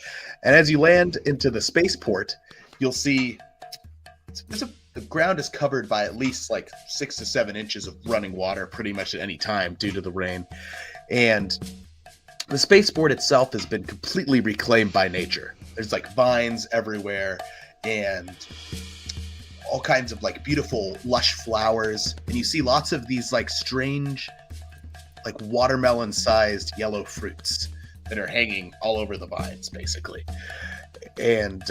And as you land into the spaceport, you'll see the ground is covered by at least like 6 to 7 inches of running water pretty much at any time due to the rain. And the spaceport itself has been completely reclaimed by nature. There's like vines everywhere and all kinds of like beautiful lush flowers. And you see lots of these like strange, like watermelon sized yellow fruits that are hanging all over the vines basically. And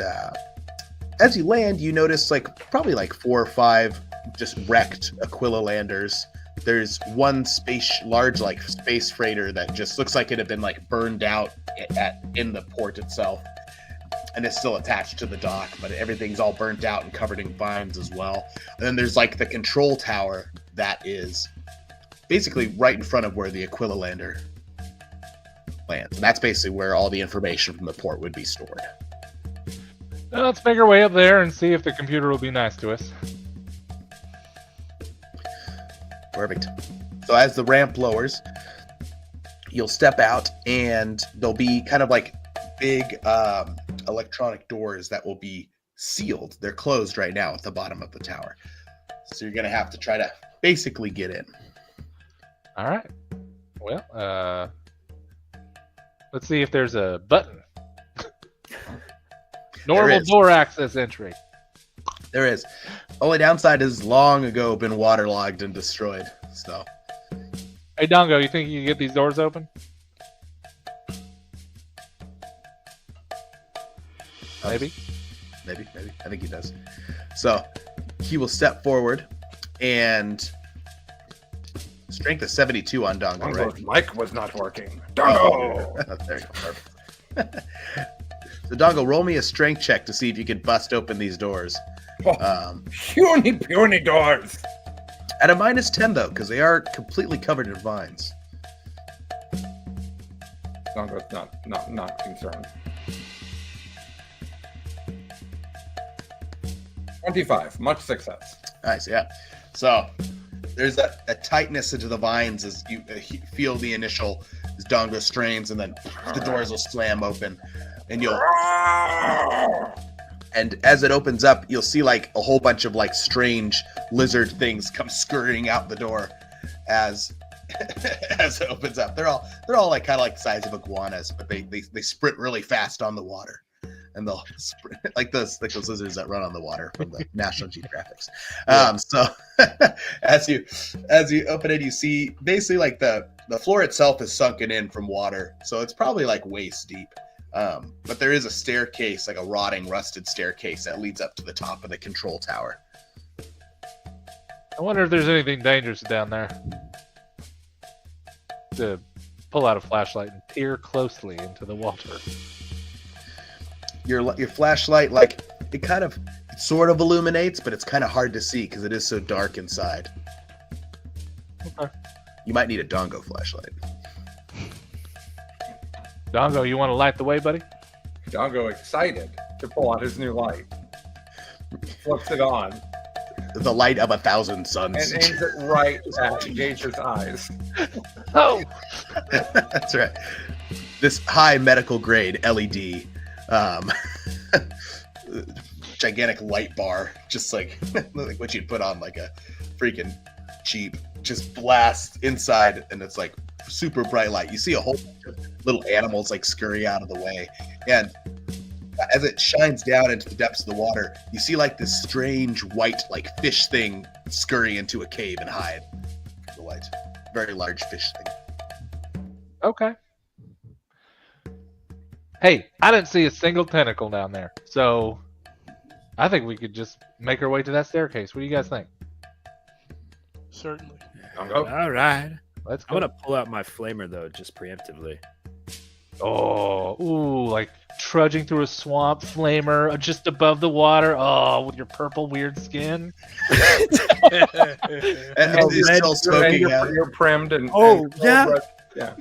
as you land, you notice probably 4 or 5 just wrecked Aquila landers. There's one large space freighter that just looks like it had been burned out in the port itself, and it's still attached to the dock, but everything's all burnt out and covered in vines as well. And then there's the control tower that is basically right in front of where the Aquila lander lands, and that's basically where all the information from the port would be stored. Well, let's make our way up there and see if the computer will be nice to us. Perfect. So as the ramp lowers, you'll step out and there'll be kind of big electronic doors that will be sealed. They're closed right now at the bottom of the tower. So you're going to have to try to basically get in. All right. Well, let's see if there's a button. Normal is. door access entry. There is. Only downside is long ago been waterlogged and destroyed. So Hey, Dongo, you think you can get these doors open? Maybe. Maybe. I think he does. So he will step forward and strength of 72 on Dongo, right? Dongo's mic was not working. Oh, Dongo! there you go. Perfect. So Dongo, roll me a strength check to see if you can bust open these doors. Puny doors. At a -10 though, because they are completely covered in vines. Dongo's not concerned. 25, much success. Nice, yeah. So there's a tightness into the vines as you feel the initial as Dongo strains, and then the doors will slam open, and and as it opens up, you'll see like a whole bunch of like strange lizard things come scurrying out the door as as it opens up. They're all like kind of like the size of iguanas, but they sprint really fast on the water. And they'll sprint like those lizards that run on the water from the National Geographics. So as you open it, you see basically like the floor itself is sunken in from water, so it's probably like waist deep. But there is a staircase, like a rotting, rusted staircase that leads up to the top of the control tower. I wonder if there's anything dangerous down there. To pull out a flashlight and peer closely into the water. Your flashlight, like it sort of illuminates, but it's kind of hard to see because it is so dark inside. Okay. You might need a Dongo flashlight. Dongo, you want to light the way, buddy? Dongo excited to pull out his new light. Flips it on The light of 1,000 and suns. aims it right at Gage's eyes. Oh! That's right. This high medical grade LED, gigantic light bar, just like what you'd put on like a freaking Jeep, just blast inside, and it's like super bright light. You see a whole bunch of little animals like scurry out of the way, and as it shines down into the depths of the water, you see like this strange white like fish thing scurry into a cave and hide from the light. Very large fish thing. Okay. Hey, I didn't see a single tentacle down there, so I think we could just make our way to that staircase. What do you guys think? Certainly. Dongo. All right. Let's I'm go. gonna pull out my flamer though, just preemptively. Oh, ooh, like trudging through a swamp, flamer just above the water. Oh, with your purple weird skin. And it's still smoking out. You're primed and Oh, and yeah? yeah.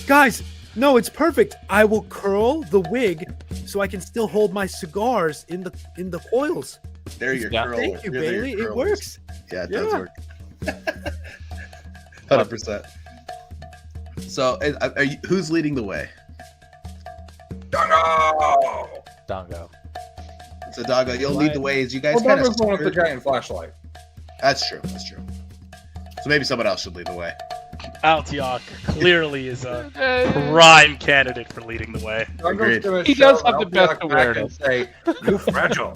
Guys, no, it's perfect. I will curl the wig so I can still hold my cigars in the coils. There your Yeah. curl. Thank you, there your Bailey. It curlers. works. Yeah, it does Yeah. work. 100%. So, who's leading the way? Dongo. Dongo. So, Dongo, you'll lead the way as you guys Well, kind of. Dongo's the one with the giant flashlight. That's true. That's true. So maybe someone else should lead the way. Altiok clearly is a Hey. prime candidate for leading the way. Dongo's Agreed. gonna He does shout have the Albion best back and awareness. Say, "You fragile."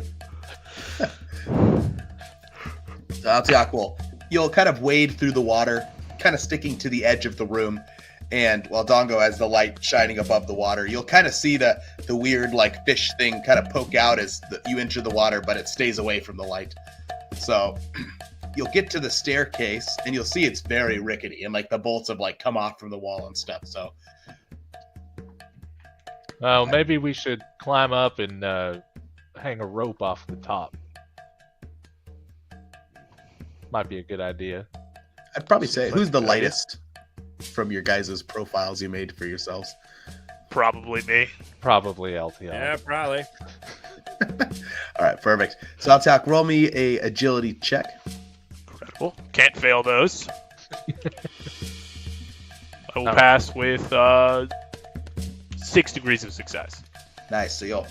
So Altiok you'll kind of wade through the water, kind of sticking to the edge of the room, and while Dongo has the light shining above the water, you'll kind of see the weird like fish thing kind of poke out as you enter the water, but it stays away from the light. So you'll get to the staircase, and you'll see it's very rickety, and like the bolts have like come off from the wall and stuff. So Oh, maybe we should climb up and hang a rope off the top. Might be a good idea. I'd probably say, who's the lightest from your guys' profiles you made for yourselves? Probably me. Probably LTL. Yeah, probably. All right, perfect. So Altiok, roll me a agility check. Incredible. Can't fail those. I will Oh. pass with 6 degrees of success. Nice. So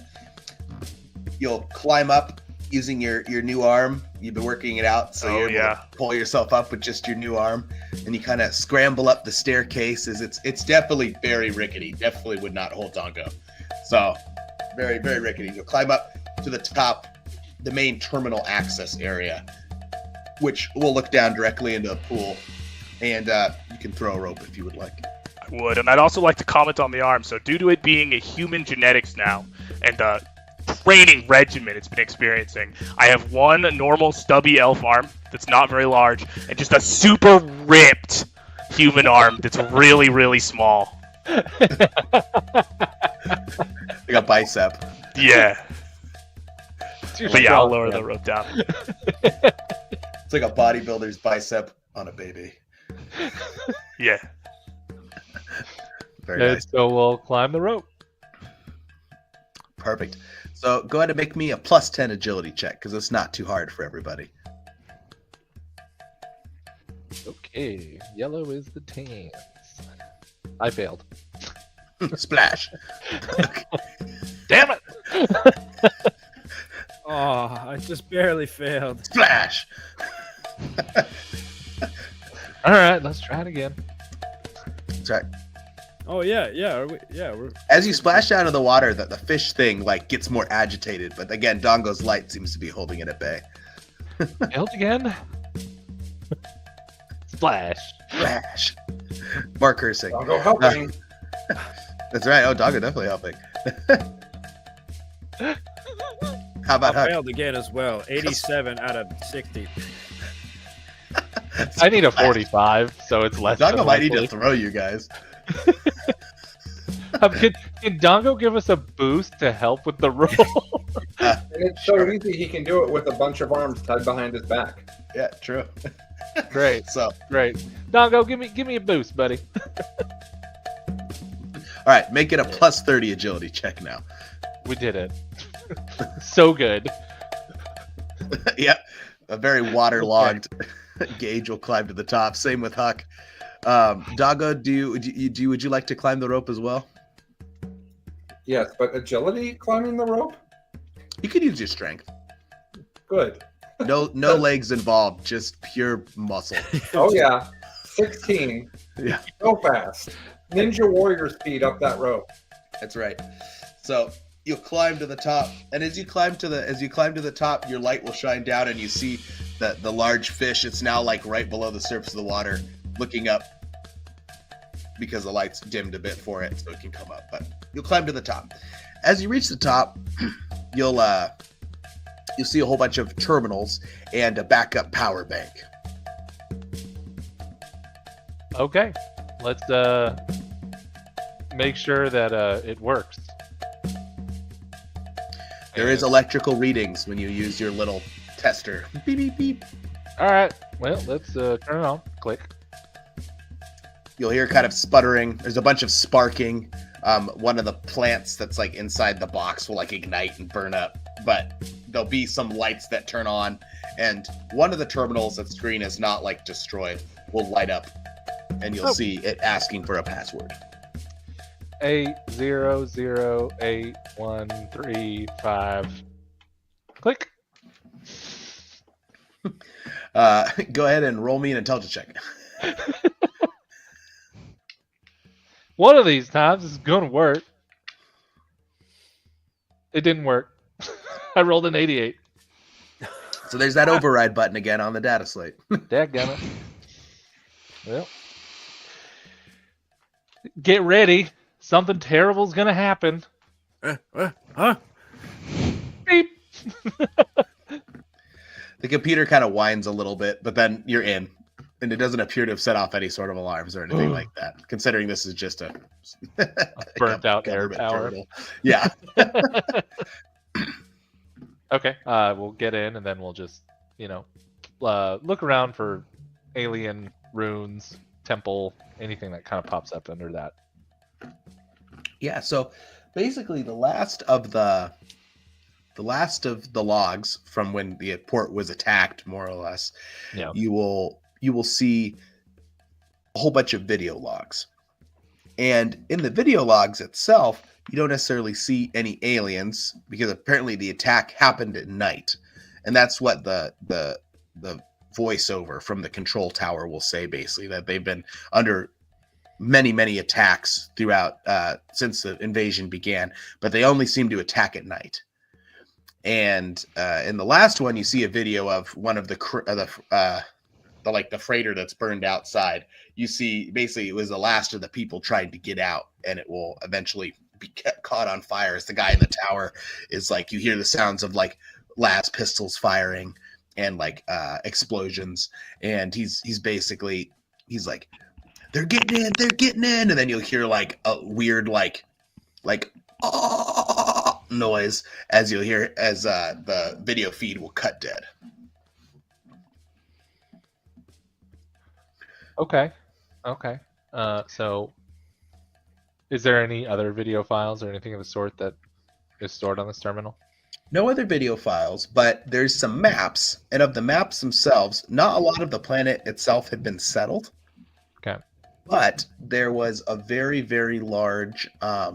you'll climb up using your new arm. You've been working it out, so Oh, you're able to pull yourself up with just your new arm, and you kind of scramble up the staircase. As it's definitely very rickety. Definitely would not hold Dongo. So very, very rickety. You'll climb up to the top, the main terminal access area, which will look down directly into a pool, and you can throw a rope if you would like. I would, and I'd also like to comment on the arm. So due to it being a human genetics now, and the training regimen it's been experiencing, I have one normal stubby elf arm that's not very large, and just a super ripped human arm that's really, really small. Like a bicep. Yeah. Too But yeah, I'll strong, lower man. the rope down. It's like a bodybuilder's bicep on a baby. Yeah. Very Okay, nice. so we'll climb the rope. Perfect. So go ahead and make me a +10 agility check because it's not too hard for everybody. Okay, yellow is the tans. I failed. Splash. Damn it! Oh, I just barely failed. Splash. All right, let's try it again. That's right. Oh yeah, we're As you splash down into the water, the fish thing like gets more agitated. But again, Dongo's light seems to be holding it at bay. Failed again. Splash. Splash. More cursing. I'll go helping. That's right. Oh, Dongo definitely helping. How about I Huck? failed again as well. 87 out of 60. I need a 45, so it's less. Dongo than might need to likely. throw you guys. Can Dongo give us a boost to help with the roll? And it's so easy he can do it with a bunch of arms tied behind his back. Yeah, true. Great, So, great. Dongo, give me a boost, buddy. all right, make it a +30 agility check now. We did it. So good. Yep, a very waterlogged Gage will climb to the top. Same with Huck. Dongo, would you like to climb the rope as well? Yes, but agility climbing the rope? You could use your strength. Good. No legs involved, just pure muscle. Oh yeah. 16. Yeah. So fast. Ninja warrior speed up that rope. That's right. So you'll climb to the top, and as you climb to the top, your light will shine down, and you see the large fish. It's now like right below the surface of the water, looking up because the light's dimmed a bit for it, so it can come up. But you'll climb to the top. As you reach the top, you'll see a whole bunch of terminals and a backup power bank. Okay, let's make sure that it works. There is electrical readings when you use your little tester. Beep beep beep. All right. Well, let's turn it on. Click. You'll hear kind of sputtering. There's a bunch of sparking. One of the plants that's like inside the box will like ignite and burn up, but there'll be some lights that turn on, and one of the terminals that's green is not like destroyed will light up, and you'll see it asking for a password. 8008135. Click. Go ahead and roll me an intelligence check. One of these times is gonna work. It didn't work. I rolled an 88. So there's that override button again on the data slate. Dadgummit. Well, get ready. Something terrible's gonna happen. Huh? Beep. The computer kind of whines a little bit, but then you're in, and it doesn't appear to have set off any sort of alarms or anything like that, considering this is just a Burnt out air government tower. terminal. Yeah. Okay, we'll get in and then we'll just, look around for alien runes, temple, anything that kind of pops up under that. Yeah, so basically the last of the logs from when the port was attacked, more or less, Yeah. you will see a whole bunch of video logs. And in the video logs itself, you don't necessarily see any aliens because apparently the attack happened at night. And that's what the voiceover from the control tower will say, basically, that they've been under many attacks throughout since the invasion began, but they only seem to attack at night. And in the last one, you see a video of one of the freighter that's burned outside. You see, basically, it was the last of the people trying to get out, and it will eventually be caught on fire. As the guy in the tower is like, you hear the sounds of like las pistols firing and like explosions, and he's like, they're getting in, and then you'll hear like a weird like oh, noise as you'll hear as the video feed will cut dead. Okay. So, is there any other video files or anything of the sort that is stored on this terminal? No other video files, but there's some maps, and of the maps themselves, not a lot of the planet itself had been settled. Okay. But there was a very, very large,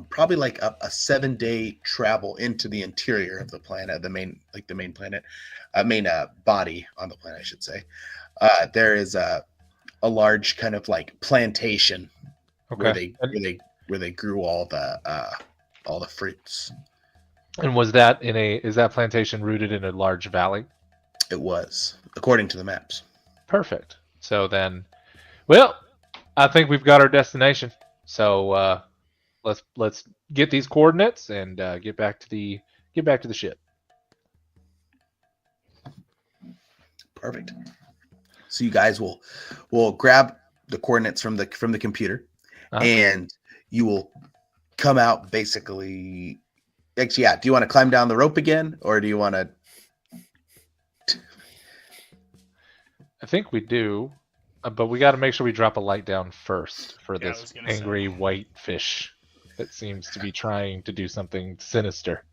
probably like a 7-day travel into the interior of the planet, the main planet, main body on the planet, I should say. There is a large kind of like plantation Okay. where they grew all the fruits. And is that plantation rooted in a large valley? It was, according to the maps. Perfect. So then, well, I think we've got our destination. So let's get these coordinates and get back to the ship. Perfect. So you guys will grab the coordinates from the computer, and you will come out basically. Actually, yeah. Do you want to climb down the rope again, or do you want to? I think we do, but we got to make sure we drop a light down first for Yeah, I this was gonna angry white fish that seems to be trying to do something sinister.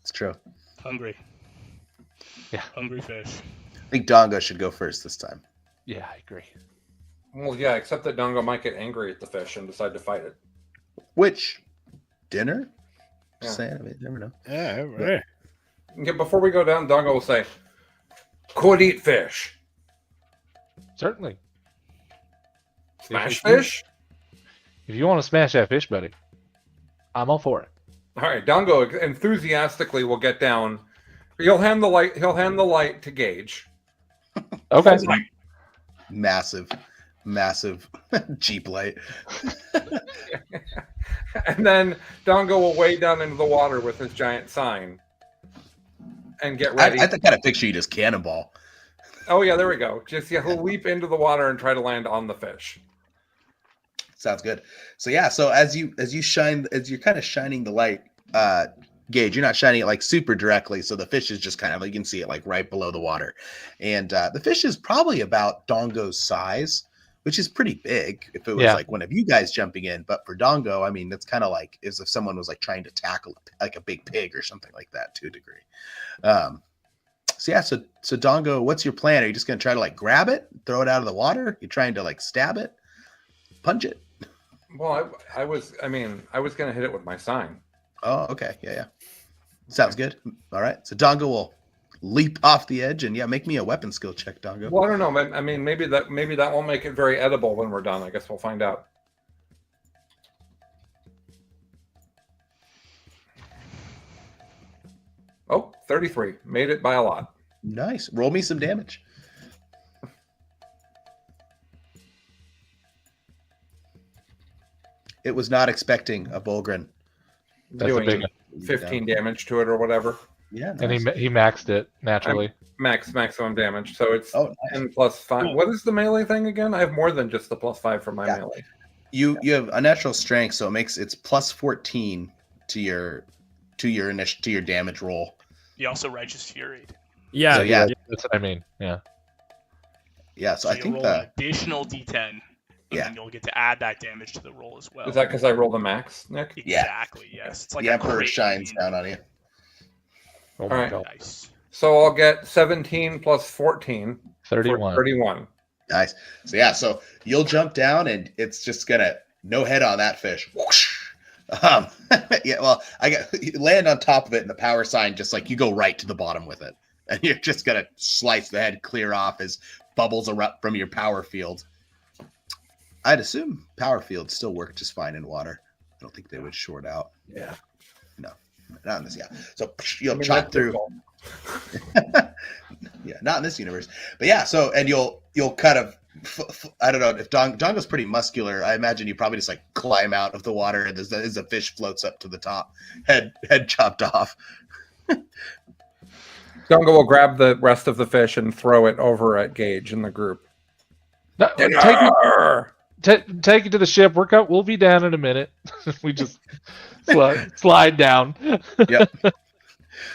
It's true. Hungry. Yeah. Hungry fish. I think Dongo should go first this time. Yeah, I agree. Well, yeah, except that Dongo might get angry at the fish and decide to fight it. Which dinner? Yeah. Saying, I mean, you never know. Yeah. Yeah, before we go down, Dongo will say, "Could eat fish, Certainly. smash If you- fish." If you want to smash that fish, buddy, I'm all for it. All right, Dongo enthusiastically will get down. He'll hand the light. He'll hand the light to Gage. Okay. Massive Jeep light. And then Dongo will wade down into the water with his giant sign and get ready. I kind of picture you just cannonball. Oh yeah, there we go. Just he'll leap into the water and try to land on the fish. Sounds good. So yeah, so as you're kind of shining the light, Gage, you're not shining it like super directly, so the fish is just kind of, you can see it like right below the water, and the fish is probably about Dongo's size, which is pretty big if it was like one of you guys jumping in. But for Dongo, I mean, it's kind of like as if someone was like trying to tackle like a big pig or something like that to a degree. So yeah, so Dongo, what's your plan? Are you just gonna try to like grab it, throw it out of the water? You're trying to like stab it, punch it? Well, I was gonna hit it with my sign. Oh, okay. Yeah. Sounds good. All right. So Dongo will leap off the edge and make me a weapon skill check, Dongo. Well, I don't know. I mean, maybe that won't make it very edible when we're done. I guess we'll find out. Oh, 33. Made it by a lot. Nice. Roll me some damage. It was not expecting a Bulgrin. That's a Doing big 15 damage to it or whatever. Yeah. And Nice. he maxed it naturally. Maximum damage. So it's Oh, nice. 10 plus 5. What is the melee thing again? I have more than just the plus 5 for my Yeah. melee. You have a natural strength, so it's plus 14 to your damage roll. You also righteous fury. Yeah. So, yeah. That's what I mean. Yeah. Yeah. So So I you think roll that an additional D10, and then you'll get to add that damage to the roll as well. Is that because I roll the max, Nick? Yeah. Exactly. Yes. It's like the a Emperor crit shines wound. down on you. Oh my Alright. god. Nice. So I'll get 17 plus 14 for 31. 31. Nice. So yeah, so you'll jump down and it's just gonna no head on that fish. Whoosh. Yeah, well, you land on top of it and the power sign just like you go right to the bottom with it. And you're just gonna slice the head clear off as bubbles erupt from your power field. I'd assume power fields still work just fine in water. I don't think they would short out. Yeah. No, not in this. Yeah. So you'll I mean, chop that's through. cool. Yeah, not in this universe. But yeah, so and you'll kind of I don't know if Dongo's pretty muscular. I imagine you probably just like climb out of the water and as a fish floats up to the top, head chopped off. Dongo will grab the rest of the fish and throw it over at Gage in the group. No, take take it to the ship. We'll be down in a minute. We just slide down. Yep.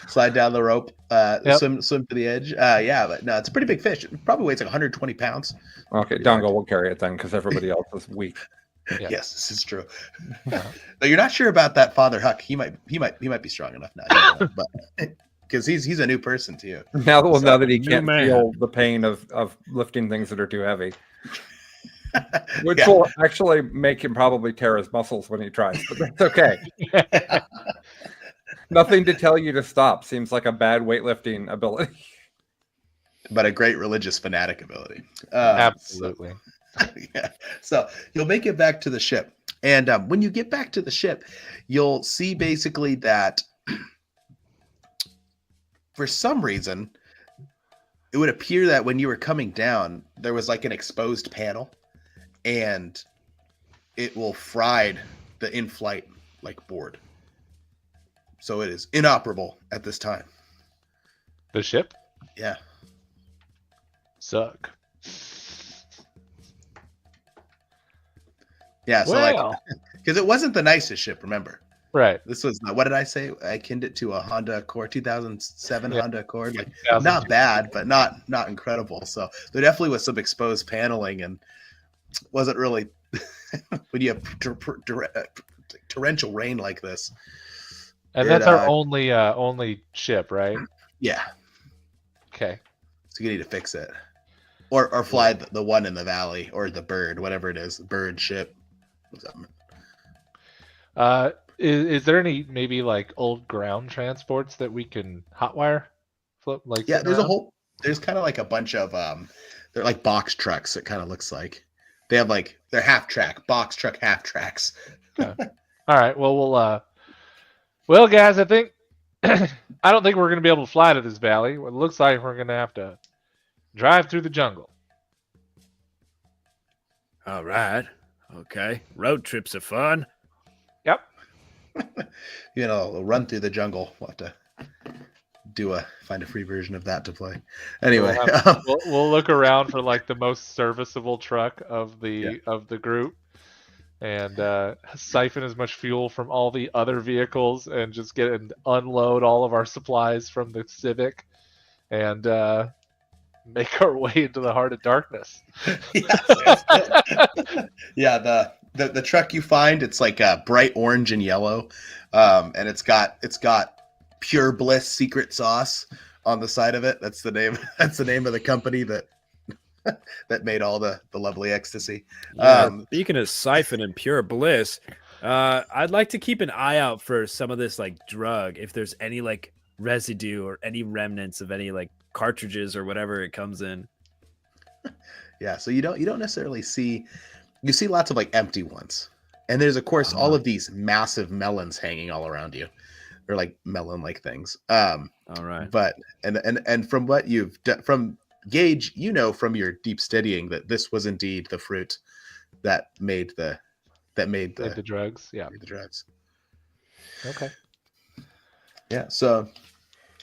Slide down the rope, Yep. swim to the edge. Yeah, but no, it's a pretty big fish. It probably weighs like 120 pounds. Okay, Dongo will carry it then because everybody else is weak. Yeah. Yes, this is true. Yeah. Though you're not sure about that Father Huck. He might be strong enough now, but because he's a new person to you. Now that he New can't man. feel the pain of lifting things that are too heavy, which Yeah. will actually make him probably tear his muscles when he tries. But that's okay. Nothing to tell you to stop. Seems like a bad weightlifting ability. But a great religious fanatic ability. Absolutely. Yeah. So you'll make it back to the ship. And when you get back to the ship, you'll see basically that for some reason, it would appear that when you were coming down, there was like an exposed panel and it will fried the in-flight like board. So it is inoperable at this time. The ship Yeah. suck. Yeah. So Well. because it wasn't the nicest ship, remember? Right. This was what did I say? I akined it to a Honda Accord, 2007 Yeah. Honda Accord. Like 2002. not bad, but not incredible. So there definitely was some exposed paneling, and wasn't really when you have torrential rain like this. And It, that's our only ship, right? Yeah, Okay. so you need to fix it, or fly the one in the valley, or the bird, whatever it is, bird ship. What's that? Is there any maybe like old ground transports that we can hotwire? Flip like Yeah, sitting around? there's kind of like a bunch of they're like box trucks. It kind of looks like they have like they're half track box truck half tracks. All right. Well, guys, I think I don't think we're gonna be able to fly to this valley. It looks like we're gonna have to drive through the jungle. All right. Okay. Road trips are fun. Yep. You know, we'll run through the jungle. We'll have to find a free version of that to play. Anyway, We'll look around for like the most serviceable truck of the group, and siphon as much fuel from all the other vehicles, and just get and unload all of our supplies from the Civic, and make our way into the heart of darkness. yeah, the truck you find, it's like bright orange and yellow, and it's got Pure Bliss secret sauce on the side of it. That's the name. That's the name of the company that made all the lovely ecstasy. Speaking of siphon and pure bliss, I'd like to keep an eye out for some of this like drug. If there's any like residue or any remnants of any like cartridges or whatever it comes in. Yeah, so you don't necessarily see. You see lots of like empty ones, and there's of course all of these massive melons hanging all around you. They're like melon-like things. All right. But and from what you've done, from Gage, you know from your deep studying that this was indeed the fruit that made the drugs. Yeah. the drugs. Okay. Yeah. So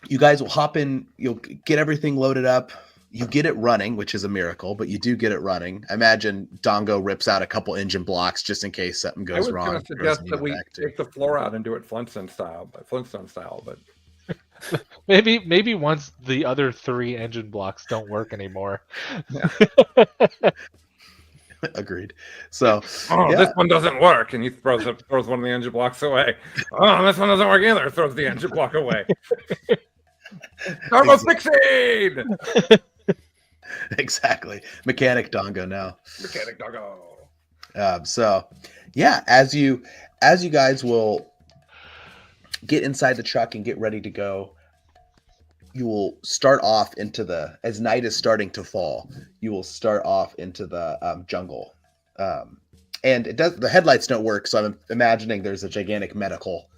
you guys will hop in. You'll get everything loaded up. You get it running, which is a miracle, but you do get it running. I imagine Dongo rips out a couple engine blocks just in case something I goes was wrong. going to suggest that we take the floor out and do it Flintstone style, but Maybe once the other 3 engine blocks don't work anymore. Agreed. So this one doesn't work, and he throws one of the engine blocks away. Oh, this one doesn't work either. Throws the engine block away. Turbo succeed. Exactly. Mechanic Dongo now. Mechanic Doggo. So yeah, as you guys will get inside the truck and get ready to go, you will start off as night is starting to fall, you will start off into the jungle. And the headlights don't work, so I'm imagining there's a gigantic medical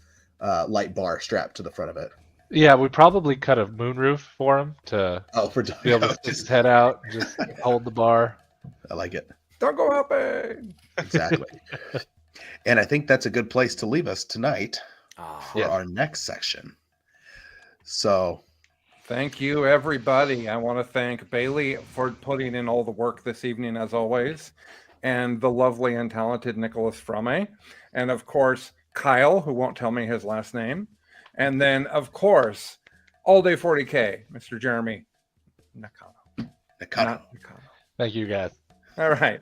light bar strapped to the front of it. Yeah, we probably cut a moonroof for him to For be able to stick his head out and just hold the bar. I like it. Don't go helping. Exactly. And I think that's a good place to leave us tonight for Yeah. our next section. So Thank you, everybody. I want to thank Bailey for putting in all the work this evening, as always. and the lovely and talented Nicholas Frame, and of course Kyle, who won't tell me his last name, and then of course all day 40K, Mr. Jeremy Nakano. Nakano. Nakano. Thank you, guys. All right,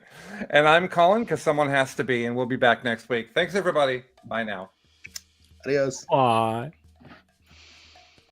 and I'm Colin because someone has to be, and we'll be back next week. Thanks everybody. Bye now. Adios. Bye.